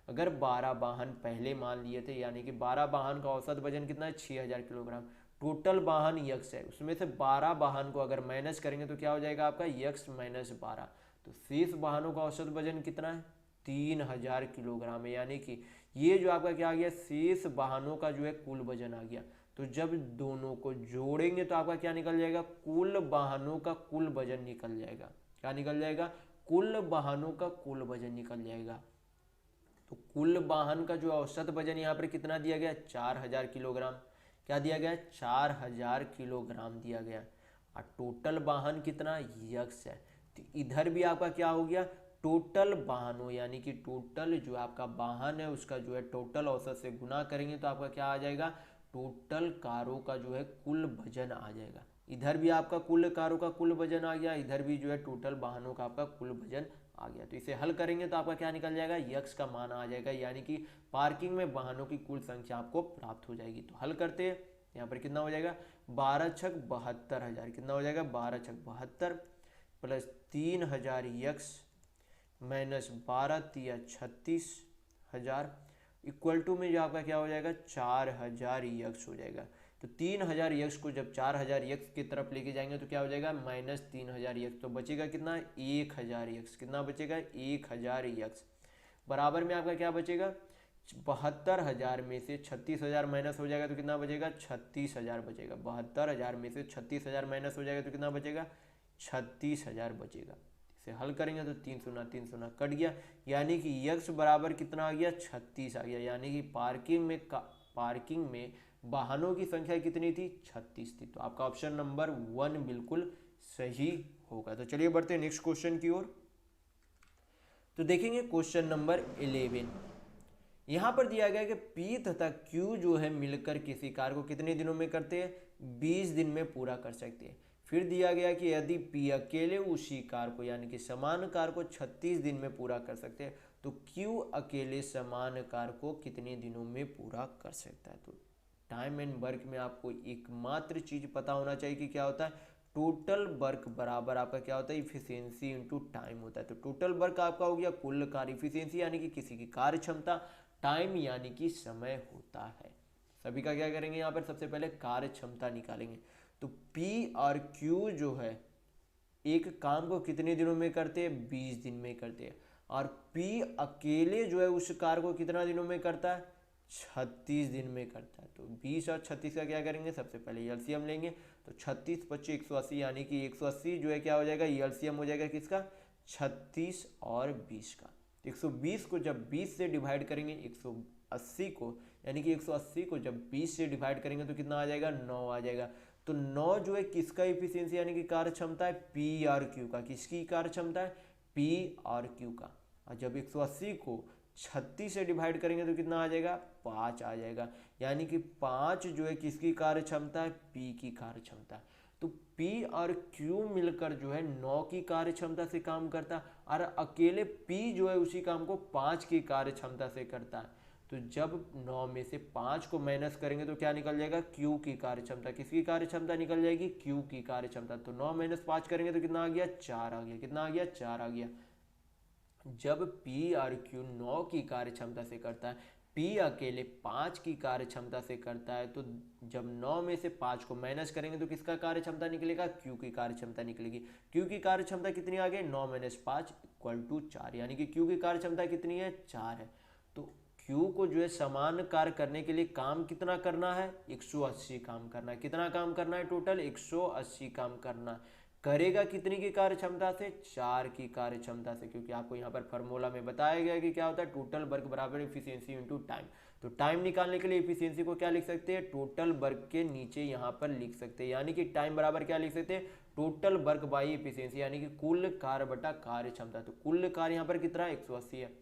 अगर 12 वाहन पहले मान लिए थे यानी कि 12 वाहन का औसत वजन कितना है 6000 किलोग्राम, टोटल वाहन यक्स है, उसमें से 12 वाहन को अगर माइनस करेंगे तो क्या हो जाएगा आपका यक्स माइनस 12। तो शेष वाहनों का औसत वजन कितना है 3000 किलोग्राम है। यानी कि ये जो आपका क्या आ गया, शेष वाहनों का जो है कुल वजन आ गया। तो जब दोनों को जोड़ेंगे तो आपका क्या निकल जाएगा, कुल वाहनों का कुल वजन निकल जाएगा। क्या निकल जाएगा, कुल वाहनों का कुल वजन निकल जाएगा। तो कुल वाहन का जो औसत वजन यहाँ पर कितना दिया गया 4000 किलोग्राम। क्या दिया गया, 4000 किलोग्राम दिया गया। और टोटल वाहन कितना यक्स है। तो इधर भी आपका क्या हो गया, टोटल वाहनों यानी कि टोटल जो आपका वाहन है उसका जो है टोटल औसत से गुना करेंगे तो आपका क्या आ जाएगा, टोटल कारों का जो है कुल वजन आ जाएगा। इधर भी आपका कुल कारों का कुल वजन आ गया, इधर भी जो है टोटल वाहनों का आपका कुल वजन आ गया। तो इसे हल करेंगे तो आपका क्या निकल जाएगा, यक्स का मान आ जाएगा। यानी कि पार्किंग में वाहनों की कुल संख्या आपको प्राप्त हो जाएगी। तो हल करते हैं, यहाँ पर कितना हो जाएगा 12 छक 72,000, कितना हो जाएगा 12 छक 72 प्लस 3000 यक्स माइनस 12 तिया 36,000 इक्वल टू में जो आपका क्या हो जाएगा 4000 यक्स हो जाएगा। तो 3000 यक्स को जब 4000 यक्स की तरफ लेके जाएंगे तो क्या हो जाएगा माइनस 3000 यक्स। तो बचेगा कितना 1000 यक्स, कितना बचेगा 1000 यक्स। बराबर में आपका क्या बचेगा 72,000 में से 36,000 माइनस हो जाएगा तो कितना बचेगा 36,000 बचेगा। 72,000 में से 36,000 माइनस हो जाएगा तो कितना बचेगा 36,000 बचेगा। इसे हल करेंगे तो 3 शून्य 3 शून्य कट गया, यानी कि यक्स बराबर कितना आ गया 36 आ गया। यानी कि पार्किंग में वाहनों की संख्या कितनी थी 36 थी। तो आपका ऑप्शन नंबर 1 बिल्कुल सही होगा। तो चलिए बढ़ते हैं नेक्स्ट क्वेश्चन की ओर। तो देखेंगे क्वेश्चन नंबर 11। यहाँ पर दिया गया कि पी तथा क्यू जो है मिलकर किसी कार्य को कितने दिनों में करते हैं 20 दिन में पूरा कर सकते हैं। फिर दिया गया कि यदि पी अकेले उसी कार्य को यानी कि समान कार्य को 36 दिन में पूरा कर सकते हैं तो क्यू अकेले समान कार्य को कितने दिनों में पूरा कर सकता है। तो टाइम एंड वर्क में आपको एकमात्र चीज पता होना चाहिए कि क्या होता है, टोटल वर्क बराबर आपका क्या होता है इफिशियंसी इनटू टाइम होता है। तो टोटल वर्क आपका हो गया कुल कार्य, इफिशियंसी यानी कि किसी की कार्य क्षमता, टाइम यानी कि समय होता है। सभी का क्या करेंगे यहाँ पर सबसे पहले कार्य क्षमता निकालेंगे। तो P और Q जो है एक काम को कितने दिनों में करते हैं 20 दिन में करते हैं, और P अकेले जो है उस कार्य को कितना दिनों में करता है 36 दिन में करता है। तो 20 और 36 का क्या करेंगे, सबसे पहले एलसीएम लेंगे। तो 36 25 180 यानी कि 180 जो है क्या हो जाएगा एलसीएम हो जाएगा किसका 36 और 20 का। 120 को जब 20 से डिवाइड करेंगे 180 को यानी कि 180 को जब 20 से डिवाइड करेंगे तो कितना आ जाएगा 9 आ जाएगा। तो 9 जो है किसका इफिशियंसी यानी कि कार्य क्षमता है पी और क्यू का। किसकी कार्य क्षमता है पी और क्यू का। और जब 180 को 36 से डिवाइड करेंगे तो कितना आ जाएगा 5 आ जाएगा। यानी कि 5 जो है किसकी कार्य क्षमता है पी की कार्य क्षमता है। तो P और Q मिलकर जो है 9 की कार्य क्षमता से काम करता है, और अकेले P जो है उसी काम को 5 की कार्य क्षमता से करता है। तो जब 9 में से 5 को माइनस करेंगे तो क्या निकल जाएगा Q की कार्य क्षमता। किसकी कार्य क्षमता निकल जाएगी Q की कार्य क्षमता। तो 9 माइनस 5 करेंगे तो कितना आ गया 4 आ गया। कितना आ गया 4 आ गया। जब P और Q 9 की कार्य क्षमता से करता है, P अकेले 5 की कार्य क्षमता से करता है, तो जब 9 में से 5 को माइनस करेंगे तो किसका कार्य क्षमता निकलेगा Q की कार्य क्षमता निकलेगी। Q की कार्य क्षमता कितनी आ गई 9 माइनस 5 इक्वल टू 4, यानी कि Q की कार्य क्षमता कितनी है 4 है। तो Q को जो है समान कार्य करने के लिए काम कितना करना है 180 काम करना है। कितना काम करना है टोटल 180 काम करना है। करेगा कितनी की कार्य क्षमता से 4 की कार्य क्षमता से, क्योंकि आपको यहाँ पर फार्मूला में बताया गया है कि क्या होता है टोटल वर्क बराबर इफिशियंसी इंटू टाइम। तो टाइम निकालने के लिए इफिशियंसी को क्या लिख सकते हैं टोटल वर्क के नीचे यहाँ पर लिख सकते हैं, यानी कि टाइम बराबर क्या लिख सकते हैं टोटल वर्क बाई इफिशियंसी, यानी कि कुल कार्य बटा कार्य क्षमता। तो कुल कार्य यहाँ पर कितना 180 है,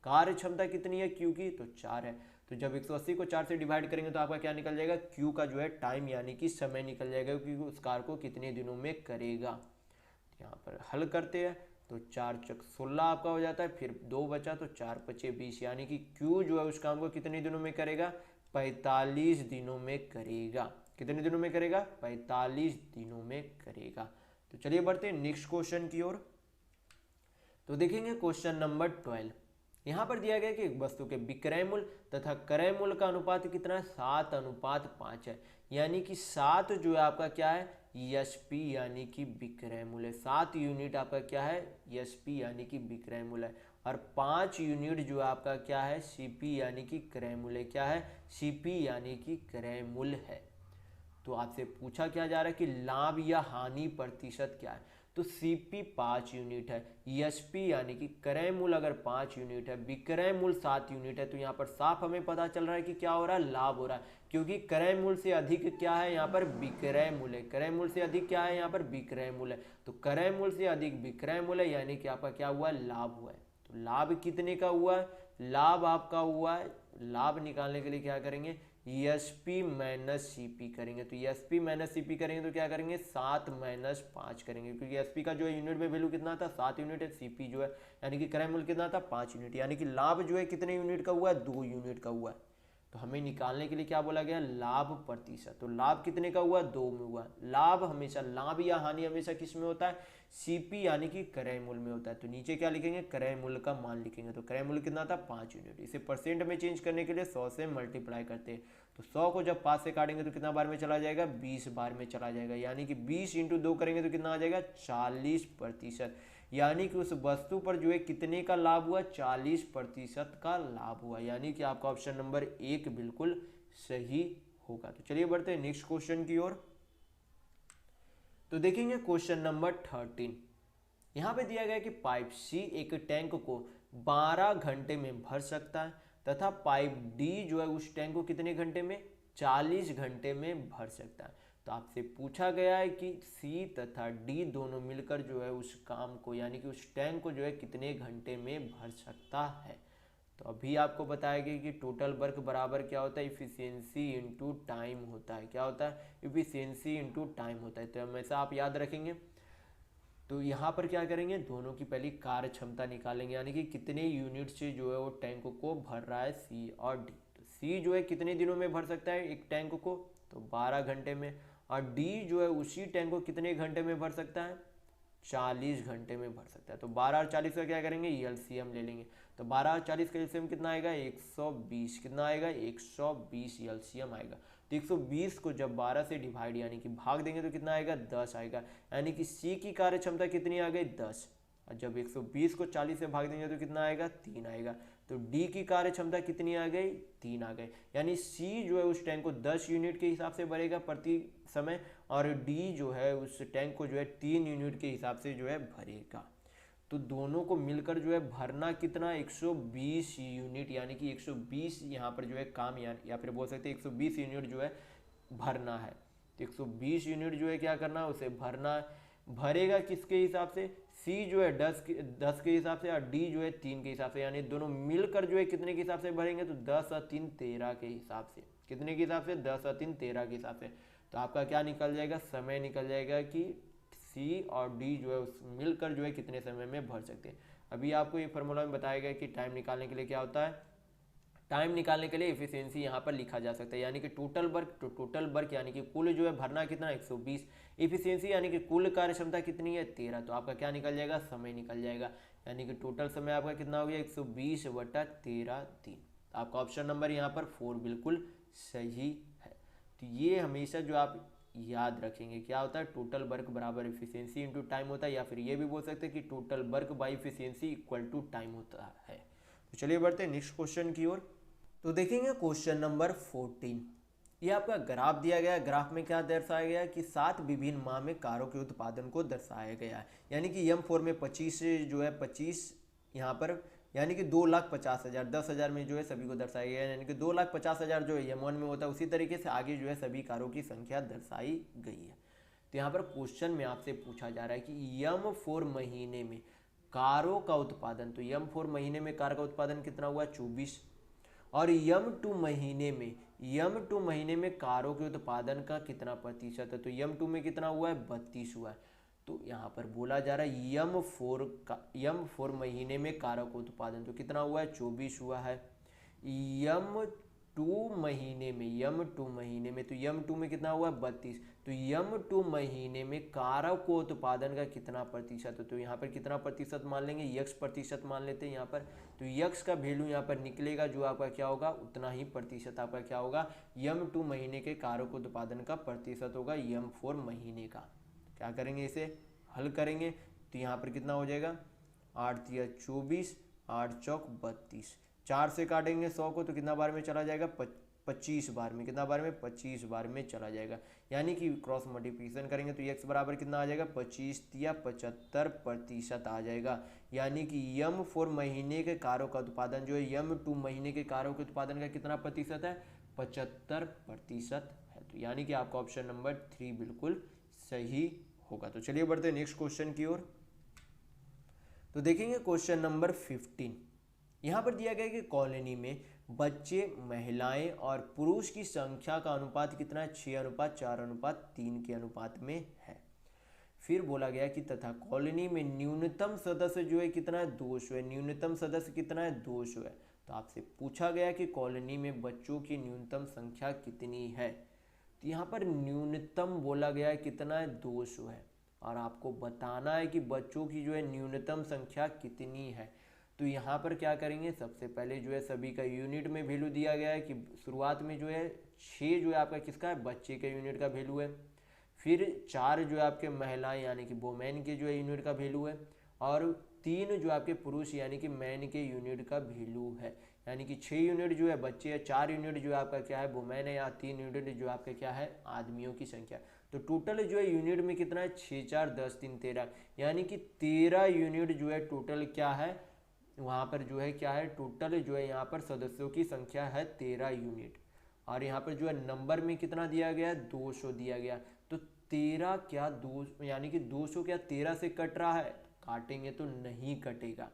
कार्य क्षमता कितनी है Q की तो 4 है। तो जब 180 को 4 से डिवाइड करेंगे तो आपका क्या निकल जाएगा Q का जो है टाइम यानी कि समय निकल जाएगा, क्योंकि उस कार्य को कितने दिनों में करेगा। यहाँ पर हल करते हैं तो 4 चक 16 आपका हो जाता है, फिर 2 बचा तो 4 पचे 20, यानी कि Q जो है उस काम को कितने दिनों में करेगा 45 दिनों में करेगा। कितने दिनों में करेगा 45 दिनों में करेगा। तो चलिए बढ़ते हैं नेक्स्ट क्वेश्चन की ओर। तो देखेंगे क्वेश्चन नंबर 12। यहाँ पर दिया गया कि एक वस्तु के विक्रय मूल्य तथा क्रय मूल्य का अनुपात कितना है 7:5 है, यानी कि 7 जो है आपका क्या है एसपी यानी कि विक्रय मूल्य, 7 यूनिट आपका क्या है एसपी यानी कि विक्रय मूल्य है, और 5 यूनिट जो आपका क्या है सीपी यानी कि क्रय मूल्य, क्या है सीपी यानी कि क्रय मूल्य है। तो आपसे पूछा क्या जा रहा है कि लाभ या हानि प्रतिशत क्या है। तो सीपी 5 यूनिट है, एसपी यानी कि क्रय मूल्य अगर 5 यूनिट है, विक्रय मूल्य 7 यूनिट है, तो यहाँ पर साफ हमें पता चल रहा है कि क्या हो रहा है लाभ हो रहा है, क्योंकि क्रय मूल्य से अधिक क्या है यहाँ पर विक्रय मूल्य, क्रय मूल्य से अधिक क्या है यहाँ पर विक्रय मूल्य। तो क्रय मूल्य से अधिक विक्रय मूल्य यानी कि आपका क्या हुआ लाभ हुआ है। तो लाभ कितने का हुआ है, लाभ आपका हुआ है, लाभ निकालने के लिए क्या करेंगे एसपी माइनस सीपी करेंगे। तो एसपी माइनस सीपी करेंगे तो क्या करेंगे 7-5 करेंगे, क्योंकि एसपी का जो है यूनिट में वैल्यू कितना था 7 यूनिट है, सीपी जो है यानी कि क्रय मूल्य कितना था 5 यूनिट, यानी कि लाभ जो है कितने यूनिट का हुआ है 2 यूनिट का हुआ है। तो हमें निकालने के लिए क्या बोला गया लाभ प्रतिशत। तो लाभ कितने का हुआ 2 में हुआ। लाभ हमेशा, लाभ या हानि हमेशा किस में होता है सीपी यानी कि क्रय मूल्य में होता है। तो नीचे क्या लिखेंगे क्रय मूल्य का मान लिखेंगे। तो क्रय मूल्य कितना था 5 यूनिट। इसे परसेंट में चेंज करने के लिए 100 से मल्टीप्लाई करते हैं। तो 100 को जब 5 से काटेंगे तो कितना बार में चला जाएगा 20 बार में चला जाएगा, यानी कि 20 × 2 करेंगे तो कितना आ जाएगा 40%, यानी कि उस वस्तु पर जो है कितने का लाभ हुआ 40% का लाभ हुआ, यानी कि आपका ऑप्शन नंबर 1 बिल्कुल सही होगा। तो चलिए बढ़ते हैं नेक्स्ट क्वेश्चन की ओर। तो देखेंगे क्वेश्चन नंबर 13। यहाँ पे दिया गया कि पाइप सी एक टैंक को 12 घंटे में भर सकता है तथा पाइप डी जो है उस टैंक को कितने घंटे में 40 घंटे में भर सकता है। तो आपसे पूछा गया है कि सी तथा डी दोनों मिलकर जो है उस काम को यानी कि उस टैंक को जो है कितने घंटे में भर सकता है। तो अभी आपको बताया गया कि टोटल वर्क बराबर क्या होता है इफिशियंसी इंटू टाइम होता है। क्या होता है इफिशियंसी इंटू टाइम होता है। तो हमेशा आप याद रखेंगे। तो यहाँ पर क्या करेंगे दोनों की पहली कार्य क्षमता निकालेंगे, यानी कि कितने यूनिट से जो है वो टैंक को भर रहा है सी और डी। तो सी जो है कितने दिनों में भर सकता है एक टैंक को तो 12 घंटे में, और डी जो है उसी टैंक को कितने घंटे में भर सकता है 40 घंटे में भर सकता है। तो 12 और 40 का क्या करेंगे एलसीएम ले लेंगे। तो 12 और 40 का एलसीएम कितना आएगा 120, कितना आएगा 120 एलसीएम आएगा। तो 120 को जब 12 से डिवाइड यानी कि भाग देंगे तो कितना आएगा 10 आएगा, यानी कि सी की कार्य क्षमता कितनी आ गई 10, और जब 120 को 40 से भाग देंगे तो कितना आएगा 3 आएगा। तो डी की कार्य क्षमता कितनी आ गई 3 आ गई, यानी सी जो है उस टैंक को 10 यूनिट के हिसाब से भरेगा प्रति समय, और डी जो है उस टैंक को जो है 3 यूनिट के हिसाब से जो है भरेगा। तो दोनों को मिलकर जो है भरना कितना 120 यूनिट, यानी कि 120 यहाँ पर जो है काम या फिर बोल सकते हैं 120 यूनिट जो है भरना है। तो 120 यूनिट जो है क्या करना है उसे भरना है। भरेगा किसके हिसाब से सी जो है 10 के हिसाब से और डी जो है 3 के हिसाब से, यानी दोनों मिलकर जो है कितने के हिसाब से भरेंगे तो 10 और 3 13 के हिसाब से। कितने के हिसाब से 10 और 3 13 के हिसाब से। तो आपका क्या निकल जाएगा समय निकल जाएगा कि सी और डी जो है उस मिलकर जो है कितने समय में भर सकते हैं। अभी आपको ये फार्मूला में बताया गया कि टाइम निकालने के लिए क्या होता है, टाइम निकालने के लिए एफिशिएंसी यहाँ पर लिखा जा सकता है, यानी कि टोटल वर्क यानी कि कुल जो है भरना कितना 120, एफिशिएंसी यानी कि कुल कार्य क्षमता कितनी है 13। तो आपका क्या निकल जाएगा समय निकल जाएगा, यानी कि टोटल समय आपका कितना हो गया 120/13 दिन। आपका ऑप्शन नंबर यहाँ पर 4 बिल्कुल सही है। तो ये हमेशा जो आप याद रखेंगे। क्या होता है, टोटल वर्क बराबर एफिशिएंसी इंटू टाइम होता है, या फिर ये भी बोल सकते हैं कि total work by efficiency equal to time होता है। तो चलिए बढ़ते हैं नेक्स्ट क्वेश्चन की ओर। तो देखेंगे क्वेश्चन नंबर 14। ये आपका ग्राफ दिया गया है। ग्राफ में क्या दर्शाया गया है कि 7 विभिन्न माह में कारों के उत्पादन को दर्शाया गया है। यानी कि M4 में 25 जो है 25 यहाँ पर, यानी कि 2,50,000, 10,000 में जो है सभी को दर्शाया गया है। यानी कि 2,50,000 जो M1 में होता है, उसी तरीके से आगे जो है सभी कारों की संख्या दर्शाई गई है। तो यहाँ पर क्वेश्चन में आपसे पूछा जा रहा है कि M4 महीने में कारों का उत्पादन, तो M4 महीने में कार का उत्पादन कितना हुआ, 24। और M2 महीने में कारों के उत्पादन का कितना प्रतिशत है, तो M2 में कितना हुआ है, 32 हुआ है। तो यहाँ पर बोला जा रहा है M4 महीने में कारों का उत्पादन तो कितना हुआ है, 24 हुआ है। M2 महीने में तो M2 में कितना हुआ है, 32। तो M2 महीने में कारों को उत्पादन का कितना प्रतिशत है, तो यहाँ पर कितना प्रतिशत मान लेंगे, x प्रतिशत मान लेते हैं यहाँ पर। तो x का वैल्यू यहाँ पर निकलेगा, जो आपका क्या होगा, उतना ही प्रतिशत आपका क्या होगा, M2 महीने के कारों को उत्पादन का प्रतिशत होगा M4 महीने का। क्या करेंगे, इसे हल करेंगे तो यहाँ पर कितना हो जाएगा, 8 तिया 24, 8 चौक 32, 4 से काटेंगे 100 को तो कितना बार में चला जाएगा, 25 बार में। कितना बार में, 25 बार में चला जाएगा। यानी कि क्रॉस मल्टीप्लिकेशन करेंगे तो x बराबर कितना आ जाएगा, 25 तिया 75% आ जाएगा। यानी कि M4 महीने के कारों का उत्पादन जो है M2 महीने के कारों के उत्पादन का कितना प्रतिशत है, 75% है। तो यानी कि आपका ऑप्शन नंबर 3 बिल्कुल सही होगा। तो चलिए बढ़ते हैं नेक्स्ट क्वेश्चन की ओर। तो देखेंगे क्वेश्चन नंबर 15। यहाँ पर दिया गया है कि कॉलोनी में बच्चे, महिलाएं और पुरुष की संख्या का अनुपात कितना है, 6:4:3 के अनुपात में है। फिर बोला गया कि तथा कॉलोनी में न्यूनतम सदस्य जो है कितना है, 200 है। न्यूनतम सदस्य कितना है, 200 है। तो आपसे पूछा गया कि कॉलोनी में बच्चों की न्यूनतम संख्या कितनी है। तो यहाँ पर न्यूनतम बोला गया है कितना है, 200 है। और आपको बताना है कि बच्चों की जो है न्यूनतम संख्या कितनी है। तो यहाँ पर क्या करेंगे, सबसे पहले जो है सभी का यूनिट में वैल्यू दिया गया है कि शुरुआत में जो है 6 जो है आपका किसका है, बच्चे के यूनिट का वैल्यू है। फिर 4 जो है आपके महिलाएं यानी कि वोमेन के जो है यूनिट का वैल्यू है। और 3 जो आपके पुरुष यानी कि मैन के यूनिट का वैल्यू है। यानी कि 6 यूनिट जो है बच्चे है, 4 यूनिट जो है आपका क्या है, वोमेन है, या 3 यूनिट जो आपका क्या है, आदमियों की संख्या। तो टोटल जो है यूनिट में कितना है, 6 4 10 3 13, यानी कि 13 यूनिट जो है टोटल क्या है, वहाँ पर जो है क्या है, टोटल जो है यहाँ पर सदस्यों की संख्या है 13 यूनिट। और यहाँ पर जो है नंबर में कितना दिया गया है, 200 दिया गया। तो 13 क्या 2, यानी कि 200 क्या 13 से कट रहा है, काटेंगे तो नहीं कटेगा।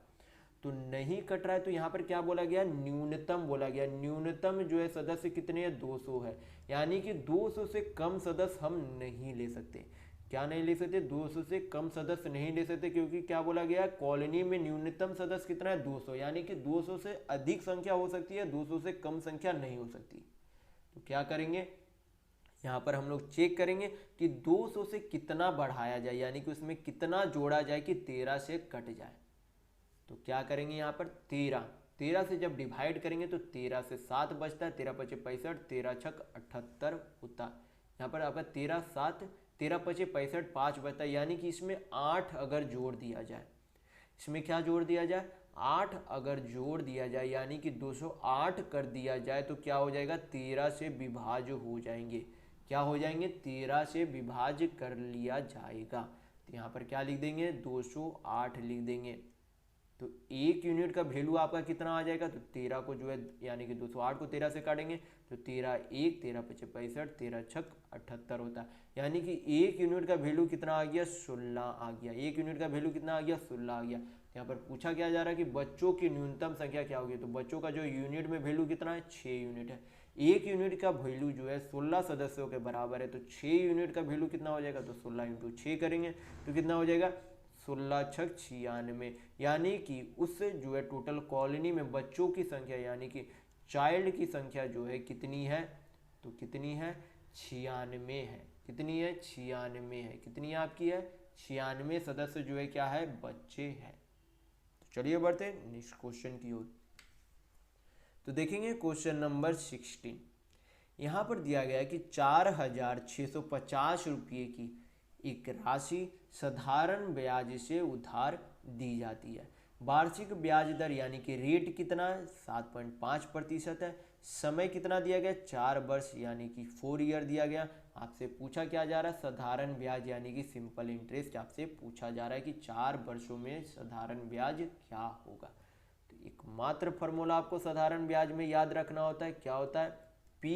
तो नहीं कट रहा है तो यहाँ पर क्या बोला गया, न्यूनतम बोला गया। न्यूनतम जो है सदस्य कितने हैं, 200 है। यानी कि 200 से कम सदस्य हम नहीं ले सकते। क्या नहीं ले सकते, 200 से कम सदस्य नहीं ले सकते, क्योंकि क्या बोला गया, कॉलोनी में न्यूनतम सदस्य कितना है, 200। यानी कि 200 से अधिक संख्या हो सकती है, 200 से कम संख्या नहीं हो सकती। तो क्या करेंगे, यहाँ पर हम लोग चेक करेंगे कि 200 से कितना बढ़ाया जाए, यानी कि उसमें कितना जोड़ा जाए कि 13 से कट जाए। तो क्या करेंगे, यहाँ पर 13 से जब डिवाइड करेंगे तो 13 से 7 बचता है, 13 पचे 65, 13 छक 78 होता है। यहाँ पर आपका 13 7, 13 पचे 65, 5 बचता है। यानी कि इसमें 8 अगर जोड़ दिया जाए, इसमें क्या जोड़ दिया जाए, 8 अगर जोड़ दिया जाए, यानी कि 208 कर दिया जाए तो क्या हो जाएगा, 13 से विभाज्य हो जाएंगे। क्या हो जाएंगे, 13 से विभाज्य कर लिया जाएगा। तो यहाँ पर क्या लिख देंगे, 208 लिख देंगे। तो 1 यूनिट का वैल्यू आपका कितना आ जाएगा, तो 13 को जो है यानी कि 208 को 13 से काटेंगे तो 13 1, 13 पचे 65, 13 छक 78 होता है। यानी कि 1 यूनिट का वैल्यू कितना आ गया, 16 आ गया। 1 यूनिट का वैल्यू कितना आ गया, 16 आ गया। यहाँ पर पूछा क्या जा रहा है कि बच्चों की न्यूनतम संख्या क्या होगी। तो बच्चों का जो यूनिट में वैल्यू कितना है, 6 यूनिट है। 1 यूनिट का वैल्यू जो है 16 सदस्यों के बराबर है। तो 6 यूनिट का वैल्यू कितना हो जाएगा, तो 16 × 6 करेंगे तो कितना हो जाएगा, 16 छक 96। यानी कि उससे जो है टोटल कॉलोनी में बच्चों की संख्या यानी कि चाइल्ड की संख्या जो है कितनी है, तो कितनी है, 96 है। कितनी है, 96 है। कितनी आपकी है, 96 सदस्य जो है क्या है, बच्चे हैं। तो चलिए बढ़ते हैं नेक्स्ट क्वेश्चन की ओर। तो देखेंगे क्वेश्चन नंबर 16। यहाँ पर दिया गया है कि 4,650 रुपये की एक राशि साधारण ब्याज से उधार दी जाती है। वार्षिक ब्याज दर यानी कि रेट कितना है, 7.5% है। समय कितना दिया गया, 4 वर्ष यानी कि 4 ईयर दिया गया। आपसे पूछा क्या जा रहा है, साधारण ब्याज यानी कि सिंपल इंटरेस्ट आपसे पूछा जा रहा है कि 4 वर्षों में साधारण ब्याज क्या होगा। तो एकमात्र फॉर्मूला आपको साधारण ब्याज में याद रखना होता है, क्या होता है, P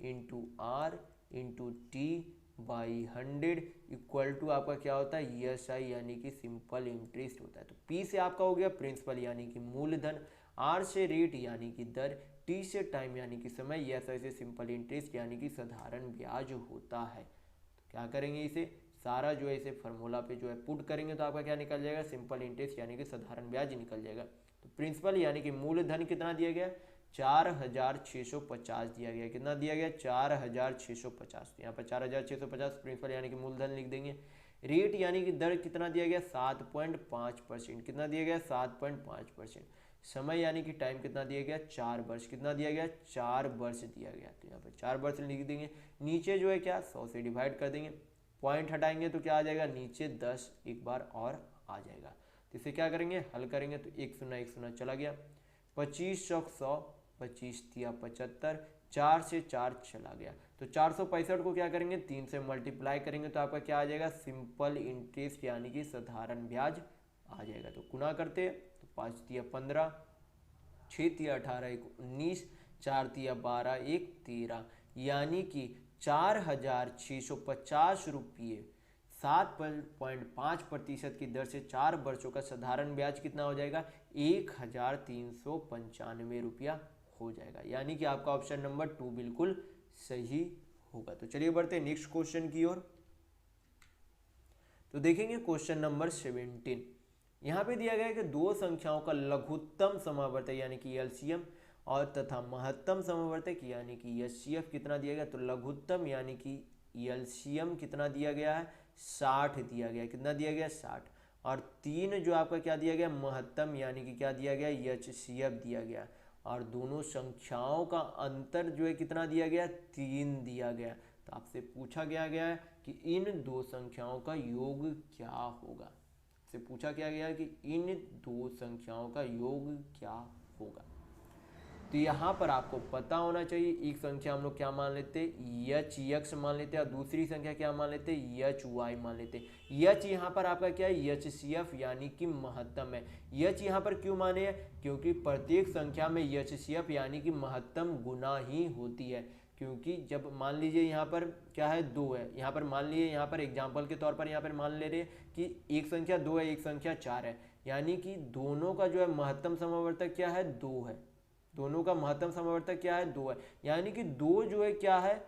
into R into T by 100 equal to आपका क्या होता है, ESI यानी कि सिंपल इंटरेस्ट होता है। तो P से आपका हो गया प्रिंसिपल यानी कि मूलधन, R से रेट यानी कि दर, T से टाइम यानी कि समय, ESI से सिंपल इंटरेस्ट यानी कि साधारण ब्याज होता है। तो क्या करेंगे, इसे सारा जो है इसे फार्मूला पे जो है पुट करेंगे तो आपका क्या निकल जाएगा, सिंपल इंटरेस्ट यानी कि साधारण ब्याज निकल जाएगा। तो प्रिंसिपल यानी कि मूलधन कितना दिया गया, 4,650 दिया गया। कितना दिया गया, 4,650। यहाँ पर 4,650 प्रिंसिपल यानी कि मूलधन लिख देंगे। रेट यानी कि दर कितना दिया गया, 7.5%। कितना दिया गया, 7.5%। समय यानी कि टाइम कितना दिया गया, 4 वर्ष। कितना दिया गया, 4 वर्ष दिया गया। तो यहाँ पर 4 वर्ष लिख देंगे। नीचे जो है क्या, 100 से डिवाइड कर देंगे, पॉइंट हटाएंगे तो क्या आ जाएगा, नीचे 10 एक बार और आ जाएगा। तो इसे क्या करेंगे, हल करेंगे तो 1 शून्य 1 शून्य चला गया, 25 चौक 100, 25 तिया 75, 4 से 4 चला गया। तो 465 को क्या करेंगे, 3 से मल्टीप्लाई करेंगे तो आपका क्या आ जाएगा, सिंपल इंटरेस्ट यानी कि साधारण ब्याज आ जाएगा। तो गुना करते हैं तो 5 तिया 15, 6 तिया 18, 1 19, 4 तिया 12, 1 13, यानी कि 4,650 रुपये 7.5% की दर से 4 वर्षों का साधारण ब्याज कितना हो जाएगा, 1,395 रुपया हो जाएगा। यानी कि आपका ऑप्शन नंबर 2 बिल्कुल सही होगा। तो चलिए बढ़ते हैं नेक्स्ट क्वेश्चन की ओर। तो देखेंगे क्वेश्चन नंबर 17। यहाँ पे दिया गया है कि दो संख्याओं का लघुत्तम समावर्तक यानी कि LCM और तथा महत्तम समावर्तक यानी कि HCF कितना दिया गया। तो लघुत्तम यानी कि LCM कितना दिया गया है, 60 दिया गया। कितना दिया गया, 60। और 3 जो आपका क्या दिया गया, महत्तम यानी कि क्या दिया गया, HCF दिया गया। और दोनों संख्याओं का अंतर जो है कितना दिया गया, 3 दिया गया। तो आपसे पूछा गया है कि इन दो संख्याओं का योग क्या होगा। से पूछा क्या गया है कि इन दो संख्याओं का योग क्या होगा। तो यहाँ पर आपको पता होना चाहिए, एक संख्या हम लोग क्या मान लेते हैं, HX मान लेते हैं, और दूसरी संख्या क्या मान लेते हैं, HY मान लेते हैं। H यहाँ पर आपका क्या है, HCF यानी कि महत्तम है। H यहाँ पर क्यों माने हैं, क्योंकि प्रत्येक संख्या में HCF यानी कि महत्तम गुना ही होती है। क्योंकि जब मान लीजिए यहाँ पर क्या है, 2 है, यहाँ पर मान लीजिए, यहाँ पर एग्जाम्पल के तौर पर यहाँ पर मान ले रहे हैं कि एक संख्या 2 है, एक संख्या 4 है, यानी कि दोनों का जो है महत्तम समावर्तक क्या है, 2 है। दोनों का महत्तम समावर्तक क्या है, 2 है। यानी कि 2 जो है क्या है,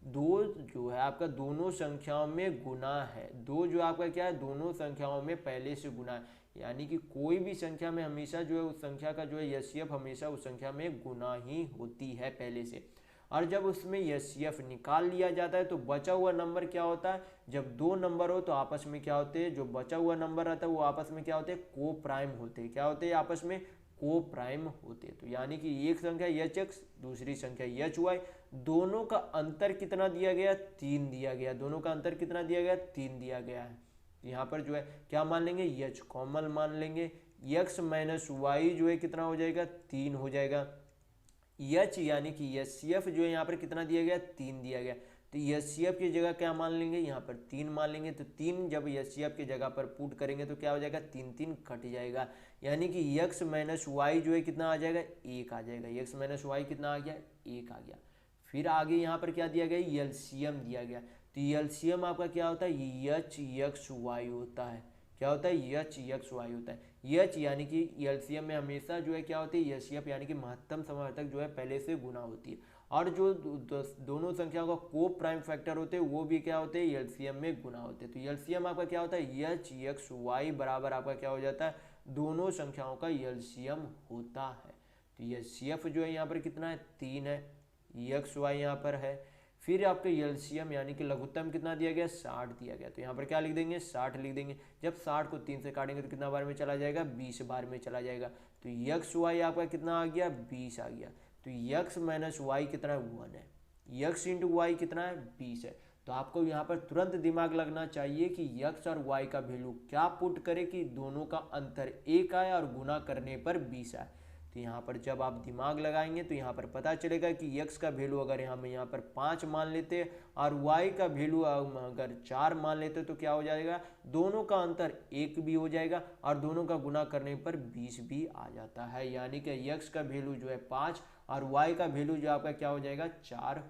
2 जो है आपका दोनों संख्याओं में गुना है। 2 जो आपका क्या है, दोनों संख्याओं में पहले से गुना है। यानी कि कोई भी संख्या में हमेशा जो है उस संख्या का जो है HCF हमेशा उस संख्या में गुना ही होती है पहले से। और जब उसमें HCF निकाल लिया जाता है तो बचा हुआ नंबर क्या होता है, जब 2 नंबर हो तो आपस में क्या होते हैं, जो बचा हुआ नंबर रहता है वो आपस में क्या होते हैं, को प्राइम होते हैं। क्या होते हैं, आपस में को प्राइम होते हैं। तो यानी कि एक संख्या HX, दूसरी संख्या HY, दोनों का अंतर कितना दिया गया, 3 दिया गया। दोनों का अंतर कितना दिया गया, 3 दिया गया है। यहाँ पर जो है क्या मान लेंगे, H कॉमन मान लेंगे। X माइनस वाई जो है कितना हो जाएगा, 3 हो जाएगा। H यानी कि HCF जो है यहाँ पर कितना दिया गया, 3 दिया गया। तो HCF की जगह क्या मान लेंगे, यहाँ पर 3 मान लेंगे। तो 3 जब HCF की जगह पर पुट करेंगे तो क्या हो जाएगा, 3 3 कट जाएगा। यानी कि X माइनस वाई जो है कितना आ जाएगा, 1 आ जाएगा। X माइनस वाई कितना आ गया, 1 आ गया। फिर आगे यहाँ पर क्या दिया गया, LCM दिया गया। तो LCM आपका क्या होता है, HXY होता है। क्या होता है, HXY होता है। H यानी कि LCM में हमेशा जो है क्या होती है, HCF यानी कि महत्तम समावर्तक जो है पहले से गुना होती है। और जो दोनों संख्याओं का को प्राइम फैक्टर होते हैं वो भी क्या होते हैं, LCM में गुना होते हैं। तो LCM आपका क्या होता है, HXY बराबर आपका क्या हो जाता है, दोनों संख्याओं का LCM होता है। तो HCF जो है यहाँ पर कितना है, 3 है। XY यहाँ पर है। फिर आपके LCM यानी कि लघुत्तम कितना दिया गया, 60 दिया गया। तो यहाँ पर क्या लिख देंगे, 60 लिख देंगे। जब 60 को 3 से काटेंगे तो कितना बार में चला जाएगा, 20 बार में चला जाएगा। तो XY आपका कितना आ गया, 20 आ गया। तो X माइनस वाई कितना है, 1 है। यक्स इंटू वाई कितना है 20 है। तो आपको यहाँ पर तुरंत दिमाग लगना चाहिए कि यक्स और वाई का वैल्यू क्या पुट करे कि दोनों का अंतर 1 आए और गुना करने पर 20 आए। तो यहाँ पर जब आप दिमाग लगाएंगे तो यहाँ पर पता चलेगा कि यक्स का वैल्यू अगर हम यहाँ पर 5 मान लेते और वाई का वैल्यू अगर 4 मान लेते तो क्या हो जाएगा, दोनों का अंतर 1 भी हो जाएगा और दोनों का गुना करने पर 20 भी आ जाता है। यानी कि यक्स का वैल्यू जो है 5 और वाई का वैल्यू जो आपका क्या हो जाएगा 4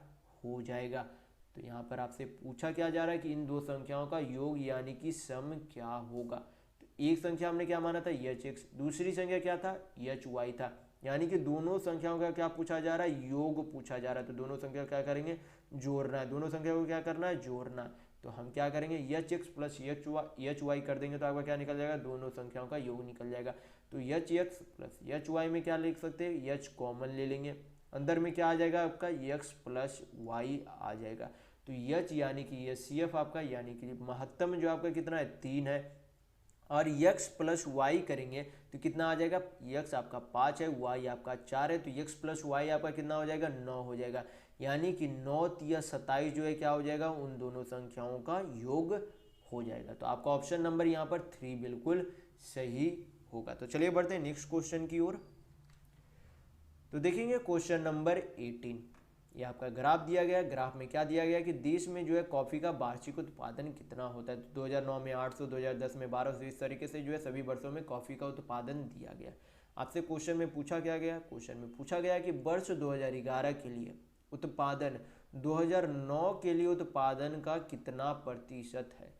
हो जाएगा। तो यहाँ पर आपसे पूछा क्या जा रहा है कि इन दो संख्याओं का योग यानी कि सम क्या होगा। तो एक संख्या हमने क्या माना था एच एक्स, दूसरी संख्या क्या था एच वाई था, यानी कि दोनों संख्याओं का क्या पूछा जा रहा है, योग पूछा जा रहा है। तो दोनों संख्या क्या करेंगे, जोड़ना है, दोनों संख्या को क्या करना है, जोड़ना। तो हम क्या करेंगे H X plus H Y कर देंगे तो आपका क्या निकल जाएगा, दोनों संख्याओं का योग निकल जाएगा। तो H X plus H Y में क्या लिख सकते हैं, एच कॉमन ले लेंगे, अंदर में क्या आ जाएगा आपका एक्स प्लस वाई आ जाएगा। तो एच यानी कि ये सी एफ आपका यानी कि महत्तम जो आपका कितना है 3 है और x प्लस वाई करेंगे तो कितना आ जाएगा, x आपका 5 है, y आपका 4 है, तो x प्लस वाई आपका कितना हो जाएगा 9 हो जाएगा। यानी कि 9 या 27 जो है क्या हो जाएगा, उन दोनों संख्याओं का योग हो जाएगा। तो आपका ऑप्शन नंबर यहाँ पर 3 बिल्कुल सही होगा। तो चलिए बढ़ते हैं नेक्स्ट क्वेश्चन की ओर। तो देखेंगे क्वेश्चन नंबर 18, ये आपका ग्राफ दिया गया। ग्राफ में क्या दिया गया कि देश में जो है कॉफ़ी का वार्षिक उत्पादन कितना होता है। तो 2009 में 800, 2010 में 1200, इस तरीके से जो है सभी वर्षों में कॉफ़ी का उत्पादन दिया गया। आपसे क्वेश्चन में पूछा क्या गया, क्वेश्चन में पूछा गया कि वर्ष 2011 के लिए उत्पादन 2009 के लिए उत्पादन का कितना प्रतिशत है।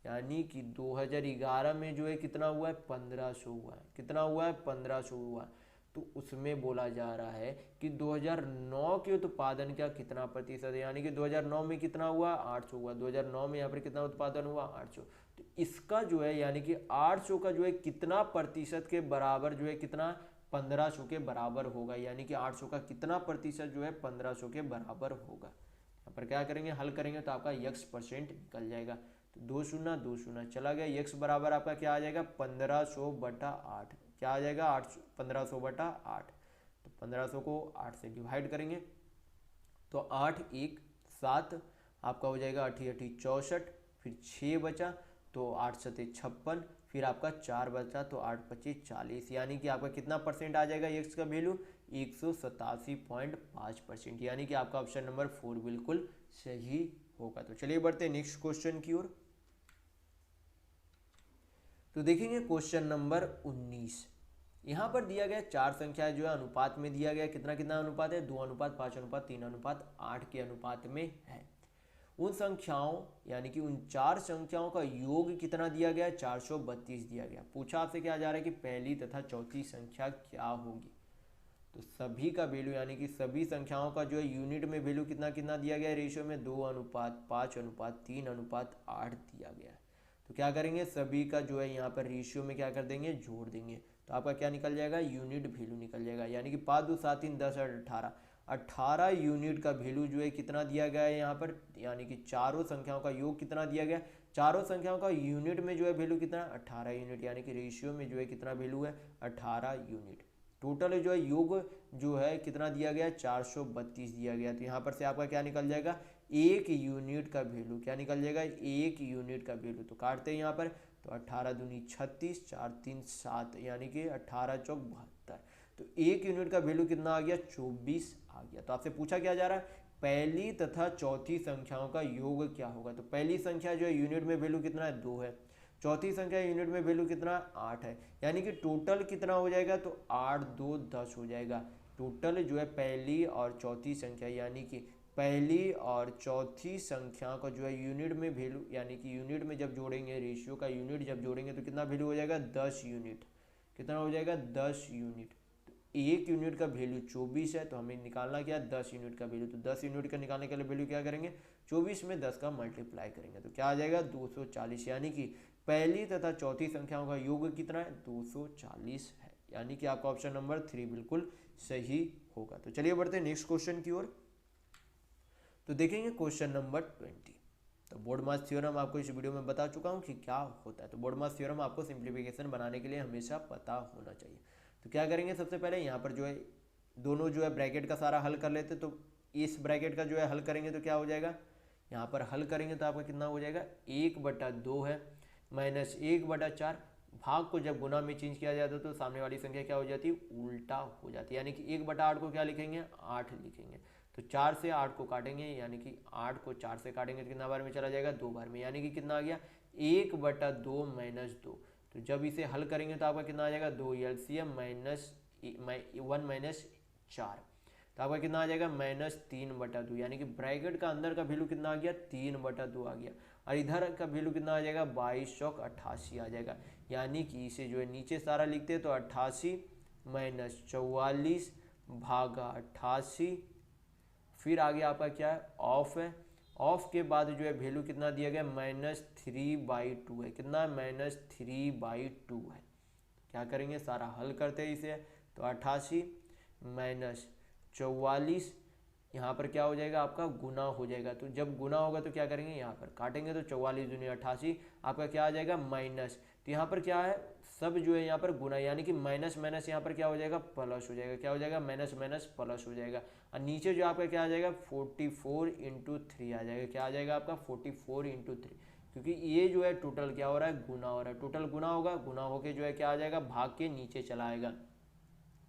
यानी कि 2011 में जो है कितना हुआ है 1500 हुआ है, कितना हुआ है 1500 हुआ है। तो उसमें बोला जा रहा है कि 2009 के उत्पादन का कितना प्रतिशत है, यानी कि 2009 में कितना हुआ 800 हुआ, 2009 में यहाँ पर कितना उत्पादन हुआ 800। तो इसका जो है यानी कि 800 का जो है कितना प्रतिशत के बराबर जो है कितना 1500 के बराबर होगा, यानी कि 800 का कितना प्रतिशत जो है 1500 के बराबर होगा। यहाँ पर क्या करेंगे, हल करेंगे तो आपका x परसेंट निकल जाएगा। तो 2 शून्य 2 शून्य चला गया, x बराबर आपका क्या आ जाएगा 1500/8, क्या आ जाएगा 1500/8। तो 1500 को 8 से डिवाइड करेंगे तो 8 1 7 आपका हो जाएगा 8 8 64, फिर 6 बचा तो 8 7 56, फिर आपका 4 बचा तो 8 25 40, यानी कि आपका कितना परसेंट आ जाएगा एक्स का वैल्यू 187.5%, यानी कि आपका ऑप्शन नंबर 4 बिल्कुल सही होगा। तो चलिए बढ़ते हैं नेक्स्ट क्वेश्चन की ओर। तो देखेंगे क्वेश्चन नंबर 19, यहाँ पर दिया गया 4 संख्या जो है अनुपात में दिया गया, कितना कितना अनुपात है 2:5:3:8 के अनुपात में है। उन संख्याओं यानी कि उन 4 संख्याओं का योग कितना दिया गया 432 दिया गया। पूछा आपसे क्या जा रहा है कि पहली तथा चौथी संख्या क्या होगी। तो सभी का वैल्यू यानी कि सभी संख्याओं का जो है यूनिट में वैल्यू कितना कितना दिया गया है, रेशियो में 2:5:3:8 दिया गया है। तो क्या करेंगे, सभी का जो है यहाँ पर रेशियो में क्या कर देंगे, जोड़ देंगे। तो आपका क्या निकल जाएगा, यूनिट वैल्यू निकल जाएगा, यानी कि 5 2 7 3 10 18 18 यूनिट का वैल्यू जो है कितना दिया गया है यहाँ पर, यानी कि चारों संख्याओं का योग कितना दिया गया, चारों संख्याओं का यूनिट में जो है वैल्यू कितना 18 यूनिट, यानी कि रेशियो में जो है कितना वैल्यू है 18 यूनिट। टोटल जो है योग जो है कितना दिया गया 432 दिया गया। तो यहाँ पर से आपका क्या निकल जाएगा, 1 यूनिट का वैल्यू क्या निकल जाएगा, 1 यूनिट का वैल्यू। तो काटते हैं यहाँ पर, तो 18 दूनी 36 4 3 7, यानी कि 18 चौक 72। तो 1 यूनिट का वैल्यू कितना आ गया 24 आ गया। तो आपसे पूछा क्या जा रहा है, पहली तथा चौथी संख्याओं का योग क्या होगा। तो पहली संख्या जो है यूनिट में वैल्यू कितना है 2 है, चौथी संख्या यूनिट में वैल्यू कितना 8 है, यानी कि टोटल कितना हो जाएगा, तो 8 2 10 हो जाएगा। टोटल जो है पहली और चौथी संख्या यानी कि पहली और चौथी संख्या का जो है यूनिट में वैल्यू यानी कि यूनिट में जब जोड़ेंगे, रेशियो का यूनिट जब जोड़ेंगे तो कितना वैल्यू हो जाएगा 10 यूनिट, कितना हो जाएगा 10 यूनिट। तो 1 यूनिट का वैल्यू 24 है, तो हमें निकालना क्या 10 यूनिट का वैल्यू। तो 10 यूनिट का निकालने के लिए वैल्यू क्या करेंगे, 24 में 10 का मल्टीप्लाई करेंगे तो क्या आ जाएगा 240, यानी कि पहली तथा चौथी संख्याओं का योग कितना है 240 है, यानी कि आपका ऑप्शन नंबर 3 बिल्कुल सही होगा। तो चलिए बढ़ते हैं नेक्स्ट क्वेश्चन की ओर। तो देखेंगे क्वेश्चन नंबर 20। तो बोर्डमास थ्योरम आपको इस वीडियो में बता चुका हूँ कि क्या होता है। तो बोर्डमास थ्योरम आपको सिंप्लीफिकेशन बनाने के लिए हमेशा पता होना चाहिए। तो क्या करेंगे, सबसे पहले यहाँ पर जो है दोनों जो है ब्रैकेट का सारा हल कर लेते, तो इस ब्रैकेट का जो है हल करेंगे तो क्या हो जाएगा, यहाँ पर हल करेंगे तो आपका कितना हो जाएगा 1/2 है माइनस 1/4। भाग को जब गुना में चेंज किया जाता है तो सामने वाली संख्या क्या हो जाती है, उल्टा हो जाती है। यानी कि 1/8 को क्या लिखेंगे, 8 लिखेंगे। तो 4 से 8 को काटेंगे, यानी कि 8 को 4 से काटेंगे तो कितना बार में चला जाएगा, 2 बार में। यानी कि कितना आ गया 1/2 माइनस 2। तो जब इसे हल करेंगे तो आपका कितना आ जाएगा 2 एलसीएम माइनस 1 माइनस 4, तो आपका कितना आ जाएगा -3/2। यानी कि ब्रैकेट का अंदर का वैल्यू कितना आ गया 3/2 आ गया, और इधर का वैल्यू कितना आ जाएगा 2288 आ जाएगा। यानी कि इसे जो है नीचे सारा लिखते हैं तो 88 माइनस 44 भागा 88, फिर आगे आपका क्या है ऑफ है, ऑफ के बाद जो है वैल्यू कितना दिया गया -3/2 है। कितना -3/2 है। क्या करेंगे सारा हल करते हैं इसे, तो 88 माइनस 44, यहाँ पर क्या हो जाएगा आपका गुना हो जाएगा। तो जब गुना होगा तो क्या करेंगे यहाँ पर काटेंगे तो 44 दूनी 88, आपका क्या आ जाएगा माइनस। तो यहाँ पर क्या है सब जो है यहाँ पर गुना, यानी कि माइनस माइनस यहाँ पर क्या हो जाएगा प्लस हो जाएगा। क्या हो जाएगा माइनस माइनस प्लस हो जाएगा। और नीचे जो आपका क्या आ जाएगा 44 इंटू 3 आ जाएगा। क्या आ जाएगा आपका 44 इंटू 3, क्योंकि ये जो है टोटल क्या हो रहा है गुना हो रहा है। टोटल गुना होगा, गुना होके जो है क्या आ जाएगा भाग के नीचे चला आएगा।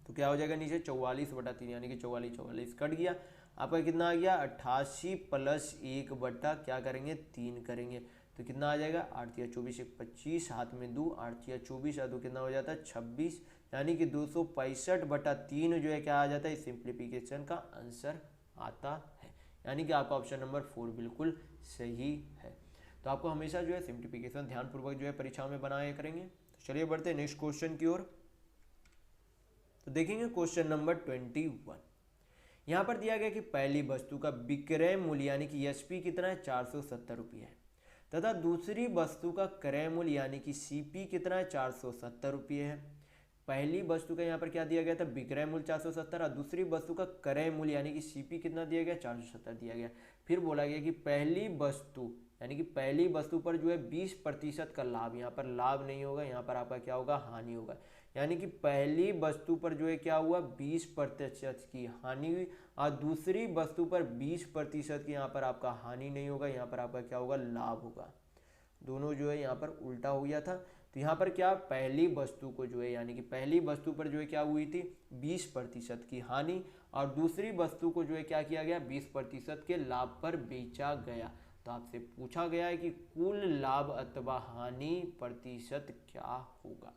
तो क्या हो जाएगा नीचे 44/3, यानी कि 44 कट गया। आपका कितना आ गया 88 प्लस 1 क्या करेंगे 3 करेंगे, तो कितना आ जाएगा 8 या 24 1 25, हाथ में 2 8 या 24 और 2 कितना हो जाता है 26, यानी कि 265/3 जो है क्या आ जाता है इस सिंप्लीफिकेशन का आंसर आता है। यानी कि आपका ऑप्शन नंबर 4 बिल्कुल सही है। तो आपको हमेशा जो है सिंप्लीफिकेशन ध्यानपूर्वक जो है परीक्षाओं में बनाया करेंगे। तो चलिए बढ़ते हैं नेक्स्ट क्वेश्चन की ओर। तो देखेंगे क्वेश्चन नंबर 21। यहाँ पर दिया गया कि पहली वस्तु का विक्रय मूल्य यानी कि एसपी कितना है 470 रुपये है, तथा दूसरी वस्तु का क्रय मूल्य यानी कि सीपी कितना है 470 रुपये है। पहली वस्तु का यहाँ पर क्या दिया गया था विक्रय मूल्य 470 और दूसरी वस्तु का क्रय मूल्य यानी कि सीपी कितना दिया गया 470 दिया गया। फिर बोला गया कि पहली वस्तु यानी कि पहली वस्तु पर जो है 20% का लाभ, यहाँ पर लाभ नहीं होगा, यहाँ पर आपका क्या होगा हानि होगा। यानी कि पहली वस्तु पर जो है क्या हुआ 20% की हानि हुई और दूसरी वस्तु पर 20% की यहाँ पर आपका हानि नहीं होगा, यहाँ पर आपका क्या होगा लाभ होगा। दोनों जो है यहाँ पर उल्टा हो गया था। तो यहाँ पर क्या पहली वस्तु को जो है यानी कि पहली वस्तु पर जो है क्या हुई थी 20% की हानि और दूसरी वस्तु को जो है क्या किया गया 20% के लाभ पर बेचा गया। तो आपसे पूछा गया है कि कुल लाभ अथवा हानि प्रतिशत क्या होगा।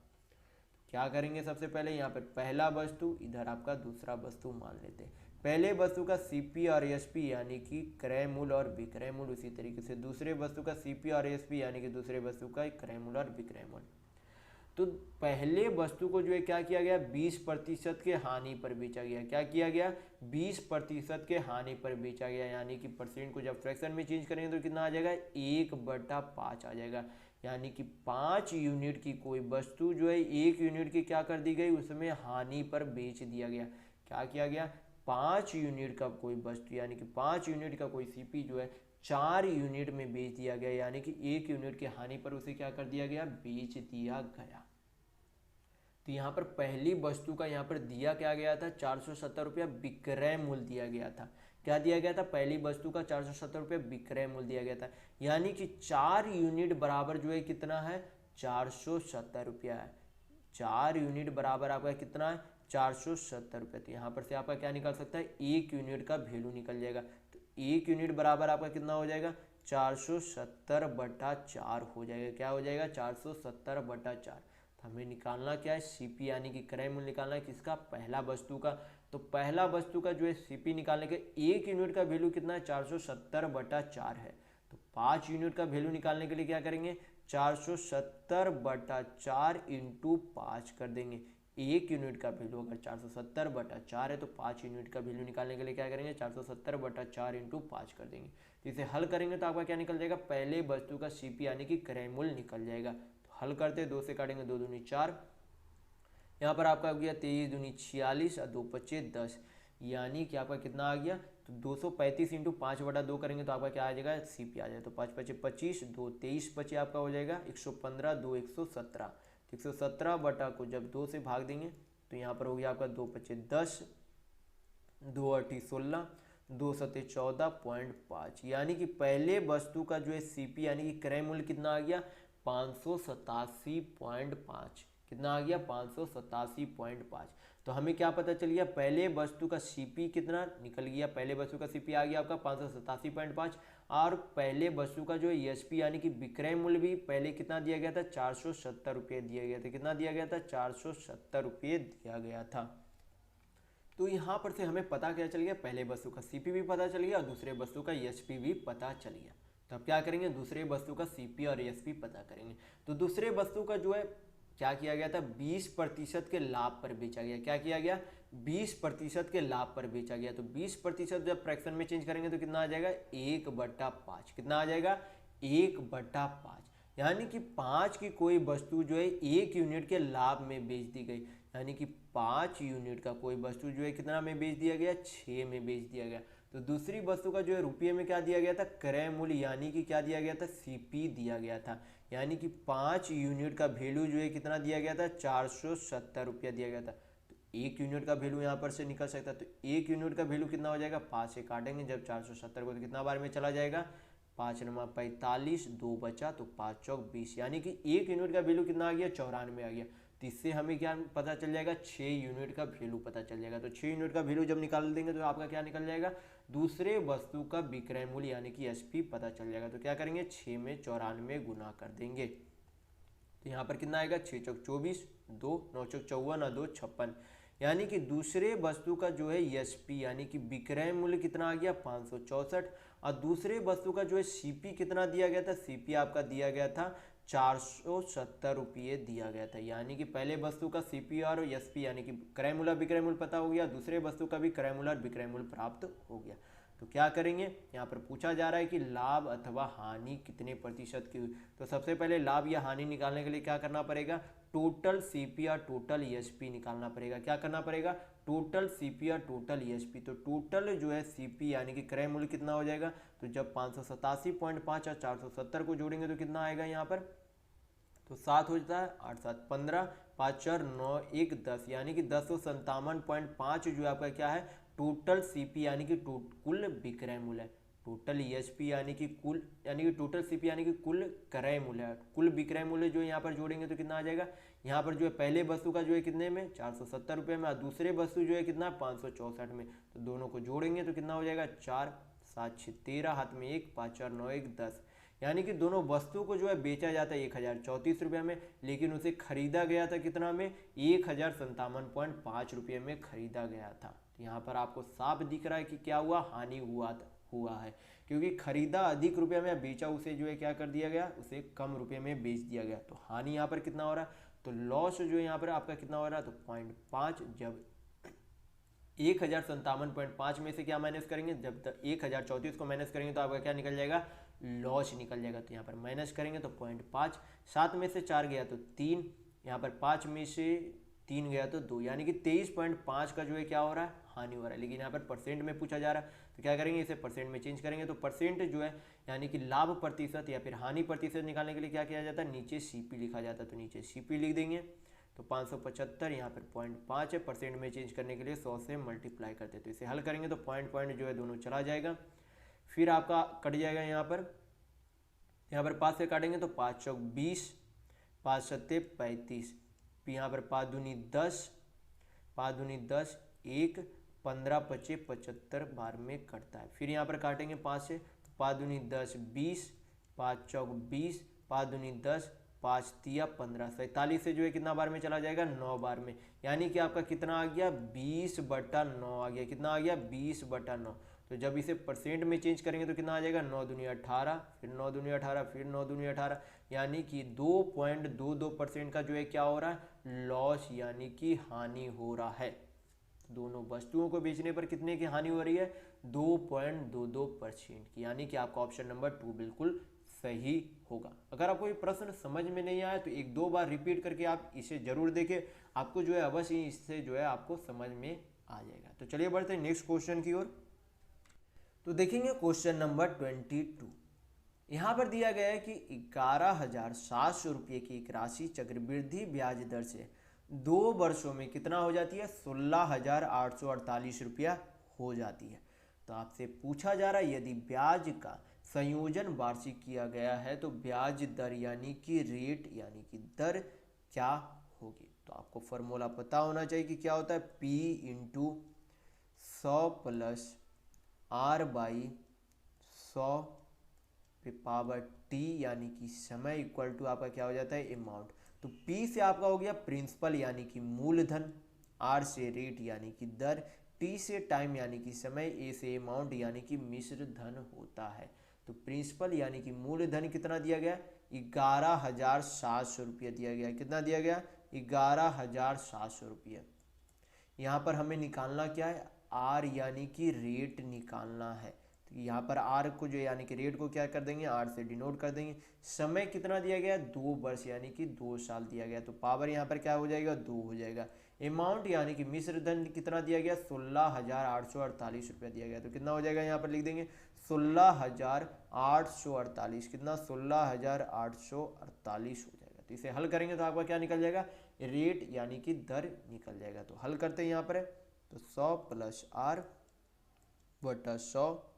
क्या करेंगे सबसे पहले यहाँ पर पहला वस्तु इधर आपका दूसरा वस्तु मान लेते हैं। पहले वस्तु का सीपी और एसपी यानी कि क्रय मूल्य और विक्रय मूल्य, उसी तरीके से दूसरे वस्तु का सीपी और एसपी यानी कि दूसरे वस्तु का क्रय मूल्य और विक्रय मूल्य। तो पहले वस्तु को जो है क्या किया गया 20% के हानि पर बेचा गया। क्या किया गया 20% के हानि पर बेचा गया, यानी कि परसेंट को जब फ्रैक्शन में चेंज करेंगे तो कितना आ जाएगा 1/5 आ जाएगा। यानी कि 5 यूनिट की कोई वस्तु जो है 1 यूनिट की क्या कर दी गई उसमें हानि पर बेच दिया गया। क्या किया गया 5 यूनिट का कोई वस्तु यानी कि 5 यूनिट का कोई सीपी जो है 4 यूनिट में बेच दिया गया, यानी कि 1 यूनिट की हानि पर उसे क्या कर दिया गया बेच दिया गया। तो यहाँ पर पहली वस्तु का यहाँ पर दिया क्या गया था 470 रुपया विक्रय मूल्य दिया गया था। क्या दिया गया था पहली वस्तु का 470 रुपये विक्रय मूल्य दिया गया था, यानी कि 4 यूनिट बराबर जो है कितना है 470 रुपया है। 4 यूनिट बराबर आपका कितना है 470 रुपये। तो यहाँ पर से आपका क्या निकल सकता है 1 यूनिट का वैल्यू निकल जाएगा। तो 1 यूनिट बराबर आपका कितना हो जाएगा 470/4 हो जाएगा। क्या हो जाएगा 470/4। हमें निकालना क्या है सीपी यानी कि क्रय मूल्य निकालना है किसका पहला वस्तु का। तो पहला वस्तु का जो है सीपी निकालने के 1 यूनिट का वैल्यू कितना है 470/4 है। तो 5 यूनिट का वैल्यू निकालने के लिए क्या करेंगे 470/4 इंटू 5 कर देंगे। 1 यूनिट का वैल्यू अगर 470/4 है तो 5 यूनिट का वैल्यू निकालने के लिए क्या करेंगे 470/4 इंटू 5 कर देंगे। तो इसे हल करेंगे तो आपका क्या निकल जाएगा पहले वस्तु का सीपी यानी कि क्रय मूल्य निकल जाएगा। हल करते 2 से काटेंगे 2 दूनी 4, यहाँ पर आपका हो गया 23 दूनी 46 और 2 पच्चे 10, यानी कि आपका कितना आ गया तो 235 इंटू 5/2 करेंगे तो आपका क्या आ जाएगा सीपी आ जाएगा। तो 5 पच्चे 25 2 23 बचे आपका हो जाएगा 115 2 117। तो 117 को जब 2 से भाग देंगे तो यहाँ पर हो गया आपका 2 पच्चे 10 2 8 16 214.5, यानी कि पहले वस्तु का जो है सीपी यानी कि क्रय मूल्य कितना आ गया 587.5, कितना आ गया 587.5। तो हमें क्या पता चल गया, पहले वस्तु का सीपी कितना निकल गया, पहले वस्तु का सीपी आ गया आपका 587.5, और पहले वस्तु का जो है एसपी यानी कि विक्रय मूल्य भी पहले कितना दिया गया था 470 रुपये दिया गया था, कितना दिया गया था 470 रुपये दिया गया था। तो यहाँ पर से हमें पता क्या चल गया, पहले वस्तु का सीपी भी पता चल गया और दूसरे वस्तु का एसपी भी पता चल गया। तो अब क्या करेंगे, दूसरे वस्तु का सीपी और एसपी पता करेंगे। तो दूसरे वस्तु का जो है क्या किया गया था, 20% के लाभ पर बेचा गया। क्या किया गया, 20% के लाभ पर बेचा गया। तो 20% जब फ्रैक्शन में चेंज करेंगे तो कितना आ जाएगा 1/5, कितना आ जाएगा 1/5, यानी कि 5 की कोई वस्तु जो है 1 यूनिट के लाभ में बेच दी गई, यानी कि 5 यूनिट का कोई वस्तु जो है कितना में बेच दिया गया 6 में बेच दिया गया। तो दूसरी वस्तु का जो है रुपये में क्या दिया गया था, क्रय मूल्य यानी कि क्या दिया गया था सीपी दिया गया था, यानी कि 5 यूनिट का वैल्यू जो है कितना दिया गया था 470 रुपया दिया गया था। तो 1 यूनिट का वैल्यू यहाँ पर से निकल सकता है। तो 1 यूनिट का वैल्यू कितना हो जाएगा, 5 से काटेंगे जब 470 को तो कितना बार में चला जाएगा 5 × 45, 2 बचा तो 5 चौक 20, यानी कि 1 यूनिट का वैल्यू कितना आ गया 94 आ गया। तो इससे हमें क्या पता चल जाएगा 6 यूनिट का वैल्यू पता चल जाएगा। तो 6 यूनिट का वैल्यू जब निकाल देंगे तो आपका क्या निकल जाएगा, दूसरे वस्तु का विक्रय मूल्य यानी कि एसपी पता चल जाएगा। तो क्या करेंगे 6 में 94 गुना कर देंगे। तो यहाँ पर कितना आएगा 6 चौक 24, 2 9 चौक 54 और 2 56, यानी कि दूसरे वस्तु का जो है एसपी यानी कि विक्रय मूल्य कितना आ गया 564, और दूसरे वस्तु का जो है सीपी कितना दिया गया था, सीपी आपका दिया गया था 470 रुपये दिया गया था। यानी कि पहले वस्तु का सीपी और एसपी यानी कि क्रय मूल्य विक्रय मूल्य पता हो गया, दूसरे वस्तु का भी क्रय मूल्य और विक्रय मूल्य प्राप्त हो गया। तो क्या करेंगे, यहाँ पर पूछा जा रहा है कि लाभ अथवा हानि कितने प्रतिशत की हुई। तो सबसे पहले लाभ या हानि निकालने के लिए क्या करना पड़ेगा, टोटल सीपी और टोटल एसपी निकालना पड़ेगा। क्या करना पड़ेगा, टोटल सीपी और टोटल एसपी। तो टोटल जो है सीपी यानी कि क्रय मूल्य कितना हो जाएगा, तो जब 587.5 और 470 को जोड़ेंगे तो कितना आएगा यहाँ पर, तो 7 हो जाता है, 8 7 15, 5 4 9 1 10, यानी कि 1057.5 जो आपका क्या है टोटल सीपी यानी कि कुल विक्रय मूल्य है। टोटल एसपी यानी कि कुल यानी कि टोटल सीपी यानी कि कुल क्रय मूल्य है। कुल विक्रय मूल्य जो यहाँ पर जोड़ेंगे तो कितना आ जाएगा, यहाँ पर जो है पहले वस्तु का जो है कितने में 470 रुपये में और दूसरे वस्तु जो है कितना 564 में। तो दोनों को जोड़ेंगे तो कितना हो जाएगा 4 7 6 13, हाथ में 1 5 4 9 1 10, यानी कि दोनों वस्तुओं को जो है बेचा जाता है 1034 रुपये में, लेकिन उसे खरीदा गया था कितना में 1057.5 रुपये में खरीदा गया था। तो यहाँ पर आपको साफ दिख रहा है कि क्या हुआ, हानि हुआ है, क्योंकि खरीदा अधिक रुपये में, बेचा उसे जो है क्या कर दिया गया, उसे कम रुपये में बेच दिया गया। तो हानि यहाँ पर कितना हो रहा है, तो लॉस जो है यहाँ पर आपका कितना हो रहा है, तो 0.5, जब 1057.5 में से क्या माइनस करेंगे, जब तक 1034 को माइनस करेंगे तो आपका क्या निकल जाएगा, लॉस निकल जाएगा। तो यहाँ पर माइनस करेंगे तो 0.5, 7 में से 4 गया तो 3, यहाँ पर 5 में से 3 गया तो 2, यानी कि 23.5 का जो है क्या हो रहा है, हानि हो रहा है। लेकिन यहाँ पर परसेंट में पूछा जा रहा है तो क्या करेंगे, इसे परसेंट में चेंज करेंगे। तो परसेंट जो है यानी कि लाभ प्रतिशत या फिर हानि प्रतिशत निकालने के लिए क्या किया जाता है, नीचे सीपी लिखा जाता है। तो नीचे सीपी लिख देंगे, तो 575, यहाँ पर 0.5 है, परसेंट में चेंज करने के लिए 100 से मल्टीप्लाई करते हैं। तो इसे हल करेंगे तो पॉइंट जो है दोनों चला जाएगा, फिर आपका कट जाएगा। यहाँ पर 5 से काटेंगे तो 5 चौक 20, 5 सत्ते 35, यहाँ पर 5 दूनी 10, 5 दूनी 10, 1 15 25 75 बार में कटता है। फिर यहाँ पर काटेंगे 5 से, 5 दूनी 10 20, 5 चौक 20, 5 दूनी 10, 5 तिया 15, 47 से जो है कितना बार में चला जाएगा, 9 बार में, यानी कि आपका कितना आ गया 20/9 आ गया। कितना आ गया 20/9। तो जब इसे परसेंट में चेंज करेंगे तो कितना आ जाएगा 9 दूनी 18, फिर 9 दूनी 18, फिर 9 दूनी 18, यानी कि 2.22% का जो है क्या हो रहा है, लॉस यानी कि हानि हो रहा है। दोनों वस्तुओं को बेचने पर कितने की हानि हो रही है, 2.22% की, यानी कि आपका ऑप्शन नंबर 2 बिल्कुल सही होगा। अगर आपको ये प्रश्न समझ में नहीं आया तो 1-2 बार रिपीट करके आप इसे जरूर देखें, आपको जो है अवश्य इससे जो है आपको समझ में आ जाएगा। तो चलिए बढ़ते हैं नेक्स्ट क्वेश्चन की ओर। तो देखेंगे क्वेश्चन नंबर 22। यहाँ पर दिया गया है कि 11,700 रुपये की एक राशि चक्रवृद्धि ब्याज दर से 2 वर्षों में कितना हो जाती है, 16,848 रुपया हो जाती है। तो आपसे पूछा जा रहा है यदि ब्याज का संयोजन वार्षिक किया गया है तो ब्याज दर यानी कि रेट यानी कि दर क्या होगी। तो आपको फॉर्मूला पता होना चाहिए कि क्या होता है, P into 100 plus R by 100 पे पावर T यानी कि समय इक्वल टू आपका क्या हो जाता है, अमाउंट। तो P से आपका हो गया प्रिंसिपल यानी कि मूलधन, R से रेट यानी कि दर, T से टाइम यानी कि समय, A से अमाउंट यानी कि मिश्र धन होता है। तो प्रिंसिपल यानी कि मूलधन कितना दिया गया, 11,700 रुपया दिया गया। कितना दिया गया, 11,700 रुपया। यहाँ पर हमें निकालना क्या है, आर यानी कि रेट निकालना है। तो यहाँ पर आर को जो यानी कि रेट को क्या कर देंगे, आर से डिनोट कर देंगे। समय कितना दिया गया, 2 वर्ष यानी कि 2 साल दिया गया। तो पावर यहाँ पर क्या हो जाएगा, 2 हो जाएगा। अमाउंट यानी कि मिश्र धन कितना दिया गया, 16,848 रुपया दिया गया। तो कितना हो जाएगा, यहाँ पर लिख देंगे 16,848। कितना, 16,848 हो जाएगा। तो इसे हल करेंगे तो आपका क्या निकल जाएगा, रेट यानी कि दर निकल जाएगा। तो हल करते हैं यहाँ पर, तो 100 प्लस R बटा 100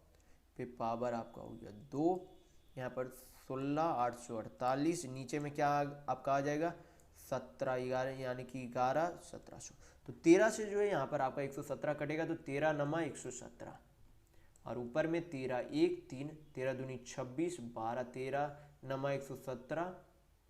पे पावर आपका हो गया 2, यहाँ पर 16,848, नीचे में क्या आपका आ जाएगा 17 11 यानी कि 11,1700। तो 13 से जो है यहाँ पर आपका 117 कटेगा, तो 13 नमा 117 और ऊपर में 13 1 3, 13 दूनी 26, 12 13 नमा 117,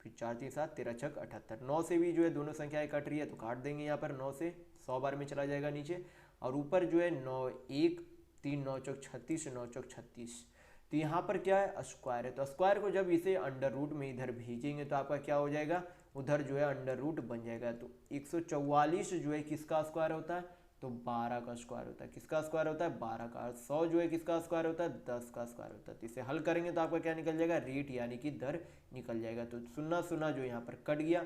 फिर 4 3 7 13 6 78। 9 से भी जो है दोनों संख्याएं कट रही है तो काट देंगे यहाँ पर, 9 से 100 बार में चला जाएगा नीचे। और ऊपर जो है 9 1 3 9 चौक 36, 9 चौक 36। तो यहाँ पर क्या है, स्क्वायर है। तो स्क्वायर को जब इसे अंडर रूट में इधर भेजेंगे तो आपका क्या हो जाएगा, उधर जो है अंडर रूट बन जाएगा। तो 144 जो है किसका स्क्वायर होता है, तो 12 का स्क्वायर होता है। किसका स्क्वायर होता है, 12 का। 100 जो है किसका स्क्वायर होता है, 10 का स्क्वायर होता है। तो इसे हल करेंगे तो आपका क्या निकल जाएगा, रेट यानी कि दर निकल जाएगा। तो सुन्ना सुन्ना जो यहाँ पर कट गया,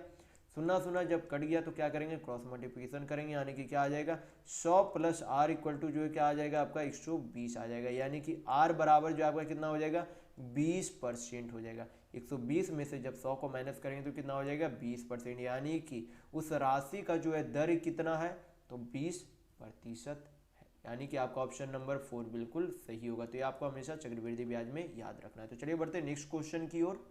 सुन्ना सुन्ना जब कट गया तो क्या करेंगे, क्रॉस मल्टीप्लिकेशन करेंगे, यानी कि क्या आ जाएगा 100 प्लस R इक्वल टू जो है क्या आ जाएगा आपका 120 आ जाएगा। यानी कि R बराबर जो आपका कितना हो जाएगा, 20% हो जाएगा। 120 में से जब 100 को माइनस करेंगे तो कितना हो जाएगा, 20%। यानी कि उस राशि का जो है दर कितना है, तो 20% है। यानी कि आपका ऑप्शन नंबर 4 बिल्कुल सही होगा। तो ये आपको हमेशा चक्रवृद्धि ब्याज में याद रखना है। तो चलिए बढ़ते हैं नेक्स्ट क्वेश्चन की ओर।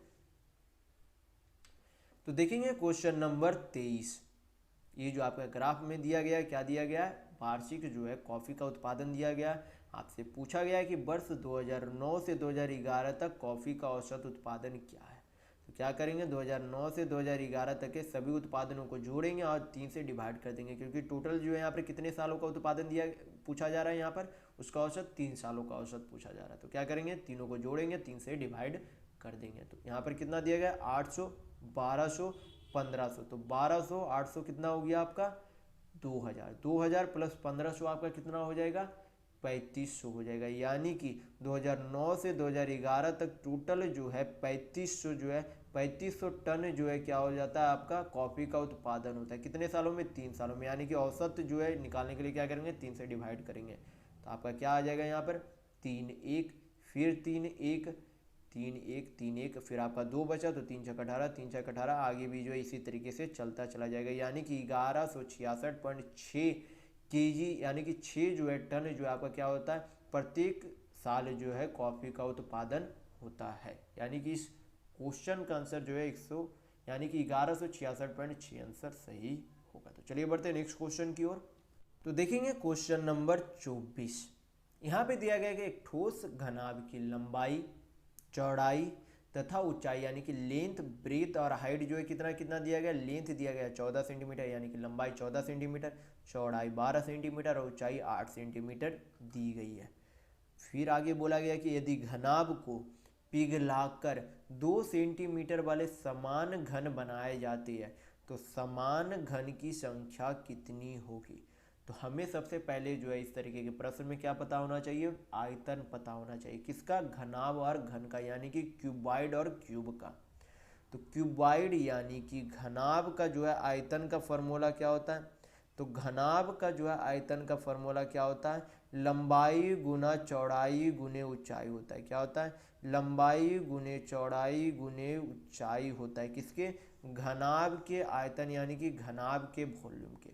तो देखेंगे क्वेश्चन नंबर 23। ये जो आपका ग्राफ में दिया गया है, क्या दिया गया है, वार्षिक जो है कॉफ़ी का उत्पादन दिया गया है। आपसे पूछा गया है कि वर्ष 2009 से 2011 तक कॉफ़ी का औसत उत्पादन क्या है। तो क्या करेंगे, 2009 से 2011 तक के सभी उत्पादनों को जोड़ेंगे और 3 से डिवाइड कर देंगे, क्योंकि टोटल जो है यहाँ पर कितने सालों का उत्पादन दिया पूछा जा रहा है, यहाँ पर उसका औसत 3 सालों का औसत पूछा जा रहा है। तो क्या करेंगे, तीनों को जोड़ेंगे, 3 से डिवाइड कर देंगे। तो यहाँ पर कितना दिया गया, 800 1200 1500। तो 1200 800 कितना हो गया आपका 2000, 2000 प्लस 1500 आपका कितना हो जाएगा 3500 हो जाएगा। यानी कि 2009 से 2011 तक टोटल जो है 3500 जो है 3500 टन जो है क्या हो जाता है आपका कॉफ़ी का उत्पादन होता है। कितने सालों में, 3 सालों में। यानी कि औसत जो है निकालने के लिए क्या करेंगे, 3 से डिवाइड करेंगे। तो आपका क्या आ जाएगा यहाँ पर 3 1, फिर 3 1 3 1 3 1, फिर आपका 2 बचा तो 3 6 18, 3 6 18, आगे भी जो है इसी तरीके से चलता चला जाएगा। यानी कि 1166.6 kg यानी कि 6 जो है टन जो है आपका क्या होता है प्रत्येक साल जो है कॉफ़ी का उत्पादन होता है। यानी कि इस क्वेश्चन का आंसर जो है 100 यानी कि 1166.6 आंसर सही होगा। तो चलिए बढ़ते हैं नेक्स्ट क्वेश्चन की ओर। तो देखेंगे क्वेश्चन नंबर 24। यहाँ पे दिया गया कि एक ठोस घनाभ की लंबाई, चौड़ाई तथा ऊंचाई यानी कि लेंथ, ब्रेथ और हाइट जो है कितना कितना दिया गया, लेंथ दिया गया 14 सेंटीमीटर यानी कि लंबाई 14 सेंटीमीटर, चौड़ाई 12 सेंटीमीटर और ऊंचाई 8 सेंटीमीटर दी गई है। फिर आगे बोला गया कि यदि घनाभ को पिघलाकर 2 सेंटीमीटर वाले समान घन बनाए जाते हैं तो समान घन की संख्या कितनी होगी। तो हमें सबसे पहले जो है इस तरीके के प्रश्न में क्या पता होना चाहिए, आयतन पता होना चाहिए। किसका, घनाभ और घन का, यानी कि क्यूबाइड और क्यूब का। तो क्यूबाइड यानी कि घनाभ का जो है आयतन का फॉर्मूला क्या होता है, तो घनाभ का जो है आयतन का फॉर्मूला क्या होता है, लंबाई गुना चौड़ाई गुने ऊंचाई होता है। क्या होता है, लंबाई गुने चौड़ाई गुने ऊंचाई होता है। किसके, घनाभ के आयतन यानी कि घनाभ के वॉल्यूम के।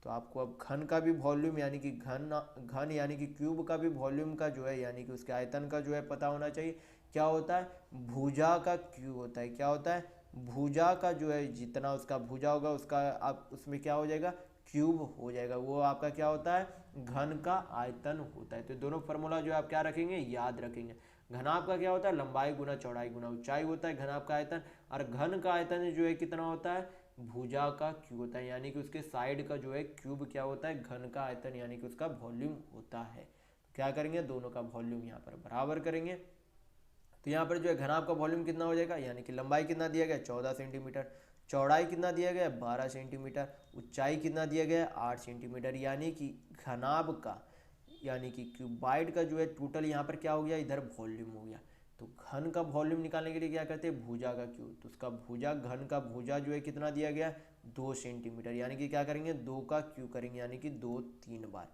तो आपको अब घन का भी वॉल्यूम यानी कि घन यानी कि क्यूब का भी वॉल्यूम का जो है यानी कि उसके आयतन का जो है पता होना चाहिए। क्या होता है, भुजा का क्यूब होता है। क्या होता है, भुजा का जो है जितना उसका भुजा होगा उसका आप उसमें क्या हो जाएगा, क्यूब हो जाएगा। वो आपका क्या होता है, घन का आयतन होता है। तो दोनों फार्मूला जो आप क्या रखेंगे, याद रखेंगे। घन आपका क्या होता है, लंबाई गुना चौड़ाई गुना ऊंचाई होता है घन आपका आयतन। और घन का आयतन जो है कितना होता है, भुजा का क्यूब होता है, यानी कि उसके साइड का जो है क्यूब क्या होता है, घन का आयतन यानी कि उसका वॉल्यूम होता है। क्या करेंगे, दोनों का वॉल्यूम यहाँ पर बराबर करेंगे। तो यहाँ पर जो है घन आपका वॉल्यूम कितना हो जाएगा, यानी कि लंबाई कितना दिया गया 14 सेंटीमीटर, चौड़ाई कितना दिया गया 12 सेंटीमीटर, ऊंचाई कितना दिया गया 8 सेंटीमीटर। यानी कि घनाभ का यानी कि क्यूबाइड का जो है टोटल यहाँ पर क्या हो गया, इधर वॉल्यूम हो गया। तो घन का वॉल्यूम निकालने के लिए क्या करते हैं, भुजा का क्यूब। तो उसका भुजा, घन का भुजा जो है कितना दिया गया 2 सेंटीमीटर, यानी कि क्या करेंगे 2 का क्यूब करेंगे, यानी कि 2 3 बार।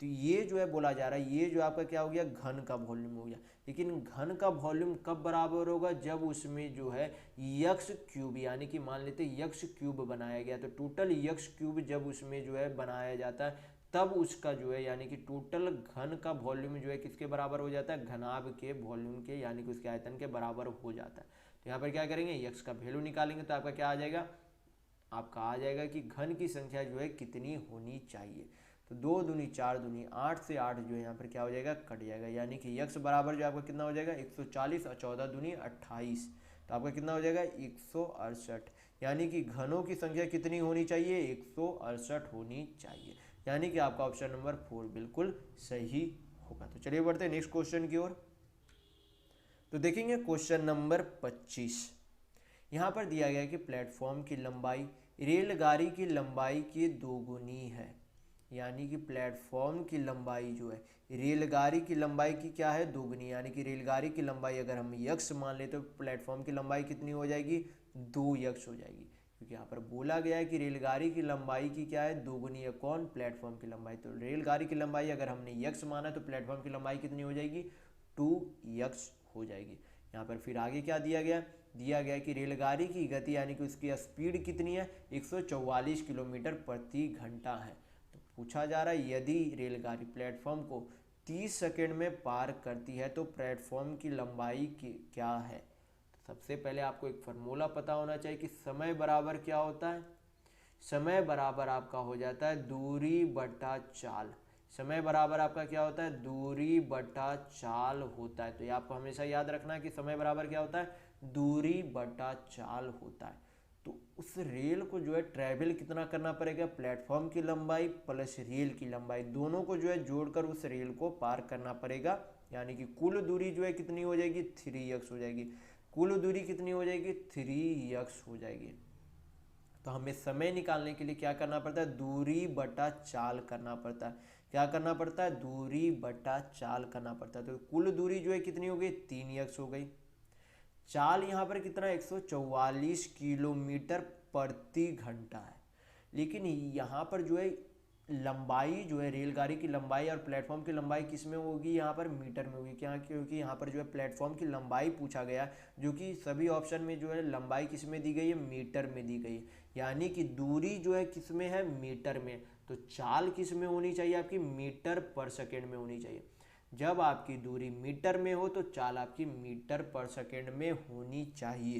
तो ये जो है बोला जा रहा है, ये जो आपका क्या हो गया, घन का वॉल्यूम हो गया। लेकिन घन का वॉल्यूम कब बराबर होगा, जब उसमें जो है यक्स क्यूब यानी कि मान लेते यक्स क्यूब बनाया गया। तो टोटल यक्स क्यूब जब उसमें जो है बनाया जाता है तब उसका जो है यानी कि टोटल घन का वॉल्यूम जो है किसके बराबर हो जाता है, घनाभ के वॉल्यूम के यानी कि उसके आयतन के बराबर हो जाता है। तो यहाँ पर क्या करेंगे, यक्स का वैल्यू निकालेंगे तो आपका क्या आ जाएगा, आपका आ जाएगा कि घन की संख्या जो है कितनी होनी चाहिए। तो 2 दूनी 4 दूनी 8 से 8 जो है यहाँ पर क्या हो जाएगा, कट जाएगा। यानी कि यक्स बराबर जो आपका कितना हो जाएगा 140 और 14 दूनी 28, तो आपका कितना हो जाएगा 168। यानी कि घनों की संख्या कितनी होनी चाहिए, 168 होनी चाहिए। यानी कि आपका ऑप्शन नंबर 4 बिल्कुल सही होगा। तो चलिए बढ़ते हैं नेक्स्ट क्वेश्चन की ओर। तो देखेंगे क्वेश्चन नंबर 25। यहाँ पर दिया गया है कि प्लेटफॉर्म की लंबाई रेलगाड़ी की लंबाई की दोगुनी है। यानी कि प्लेटफॉर्म की लंबाई जो है रेलगाड़ी की लंबाई की क्या है, दोगुनी। यानी कि रेलगाड़ी की लंबाई अगर हम यक्स मान ले तो प्लेटफॉर्म की लंबाई कितनी हो जाएगी, 2 यक्स हो जाएगी। क्योंकि यहाँ पर बोला गया है कि रेलगाड़ी की लंबाई की क्या है, दोगुनी है। कौन, प्लेटफॉर्म की लंबाई। तो रेलगाड़ी की लंबाई अगर हमने यक्स माना तो प्लेटफॉर्म की लंबाई कितनी हो जाएगी, 2 यक्स हो जाएगी। यहाँ पर फिर आगे क्या दिया गया कि रेलगाड़ी की गति यानी कि उसकी स्पीड कितनी है, 144 किलोमीटर प्रति घंटा है। तो पूछा जा रहा है यदि रेलगाड़ी प्लेटफॉर्म को 30 सेकंड में पार करती है तो प्लेटफॉर्म की लंबाई क्या है। तो सबसे पहले आपको एक फार्मूला पता होना चाहिए कि समय बराबर क्या होता है, समय बराबर आपका हो जाता है दूरी बटा चाल। समय बराबर आपका क्या होता है, दूरी बटा चाल होता है। तो ये आपको हमेशा याद रखना है कि समय बराबर क्या होता है, दूरी बटा चाल होता है। तो उस रेल को जो है ट्रैवल कितना करना पड़ेगा, प्लेटफॉर्म की लंबाई प्लस रेल की लंबाई दोनों को जो है जोड़कर उस रेल को पार करना पड़ेगा। यानी कि कुल दूरी जो है कितनी हो जाएगी, 3x हो जाएगी। कुल दूरी कितनी हो जाएगी, 3x हो जाएगी। तो हमें समय निकालने के लिए क्या करना पड़ता है, दूरी बटा चाल करना पड़ता है। क्या करना पड़ता है, दूरी बटा चाल करना पड़ता है। तो कुल दूरी जो है कितनी हो गई, 3x हो गई। चाल यहाँ पर कितना 144 किलोमीटर प्रति घंटा है। लेकिन यहाँ पर जो है लंबाई जो है रेलगाड़ी की लंबाई और प्लेटफॉर्म की लंबाई किस में होगी, यहाँ पर मीटर में होगी। क्या, क्योंकि यहाँ पर जो है प्लेटफॉर्म की लंबाई पूछा गया, जो कि सभी ऑप्शन में जो है लंबाई किस में दी गई है, मीटर में दी गई है। यानी कि दूरी जो है किस में है, मीटर में। तो चाल किस में होनी चाहिए, आपकी मीटर पर सेकेंड में होनी चाहिए। जब आपकी दूरी मीटर में हो तो चाल आपकी मीटर पर सेकेंड में होनी चाहिए।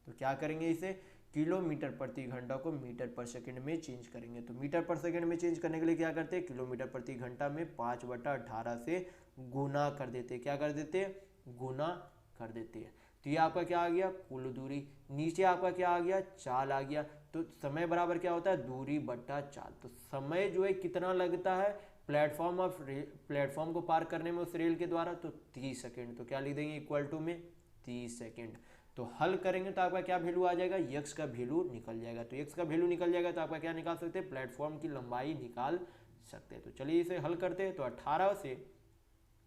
तो क्या करेंगे, इसे किलोमीटर प्रति घंटा को मीटर पर सेकंड में चेंज करेंगे। तो मीटर पर सेकंड में चेंज करने के लिए क्या करते हैं, किलोमीटर प्रति घंटा में 5/18 से गुना कर देते हैं। क्या कर देते हैं, गुना कर देते हैं। तो ये आपका क्या आ गया, कुल दूरी। नीचे आपका क्या आ गया, चाल आ गया। तो समय बराबर क्या होता है, दूरी बटा चाल। तो समय जो है कितना लगता है प्लेटफॉर्म को पार करने में उस रेल के द्वारा, तो 30 सेकेंड। तो क्या लिख देंगे, इक्वल टू में 30 सेकेंड। तो हल करेंगे तो आपका क्या वैल्यू आ जाएगा, यक्स का वैल्यू निकल जाएगा। तो यक्स का वैल्यू निकल जाएगा तो आपका क्या निकाल सकते हैं, प्लेटफॉर्म की लंबाई निकाल सकते हैं। तो चलिए इसे हल करते हैं। तो 18 से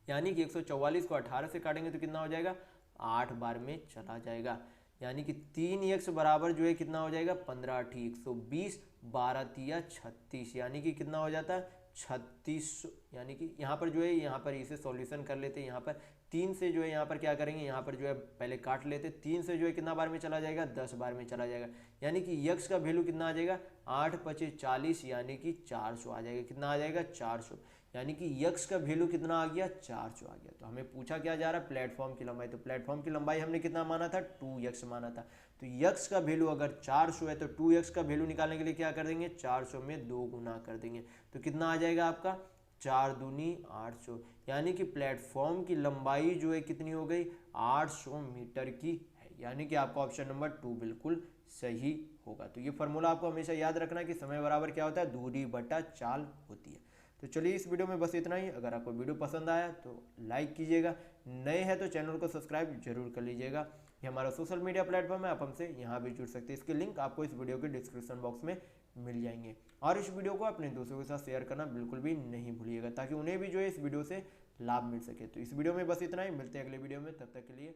यानी कि 144 को 18 से काटेंगे तो कितना हो जाएगा, 8 बार में चला जाएगा। यानी कि 3x बराबर जो है कितना हो जाएगा, 15 8 120, 12 3 36। यानी कि कितना हो जाता है 36। यानी कि यहाँ पर जो है यहाँ पर इसे सॉल्यूशन कर लेते हैं। यहाँ पर 3 से जो है यहाँ पर क्या करेंगे, यहाँ पर जो है पहले काट लेते, 3 से जो है कितना बार में चला जाएगा, 10 बार में चला जाएगा, यानी कि यक्स का वैल्यू कितना आ जाएगा, 8 पचे 40 यानी कि 400 आ जाएगा। कितना आ जाएगा, 400, यानी कि यक्स का वैल्यू कितना आ गया, 400 आ गया। तो हमें पूछा क्या जा रहा है, प्लेटफॉर्म की लंबाई। तो प्लेटफॉर्म की लंबाई हमने कितना माना था, 2x माना था। तो यक्स का वैल्यू अगर 400 है तो 2x का वैल्यू निकालने के लिए क्या कर देंगे, 400 में 2 गुना कर देंगे। तो कितना आ जाएगा आपका, 4 दूनी 800, यानी कि प्लेटफॉर्म की लंबाई जो है कितनी हो गई, 800 मीटर की है, यानी कि आपका ऑप्शन नंबर 2 बिल्कुल सही होगा। तो ये फॉर्मूला आपको हमेशा याद रखना कि समय बराबर क्या होता है, दूरी बटा चाल होती है। तो चलिए इस वीडियो में बस इतना ही। अगर आपको वीडियो पसंद आया तो लाइक कीजिएगा, नए हैं तो चैनल को सब्सक्राइब जरूर कर लीजिएगा। ये हमारा सोशल मीडिया प्लेटफॉर्म है, आप हमसे यहाँ भी जुड़ सकते हैं। इसके लिंक आपको इस वीडियो के डिस्क्रिप्शन बॉक्स में मिल जाएंगे। और इस वीडियो को अपने दोस्तों के साथ शेयर करना बिल्कुल भी नहीं भूलिएगा, ताकि उन्हें भी जो है इस वीडियो से लाभ मिल सके। तो इस वीडियो में बस इतना ही, मिलते हैं अगले वीडियो में, तब तक के लिए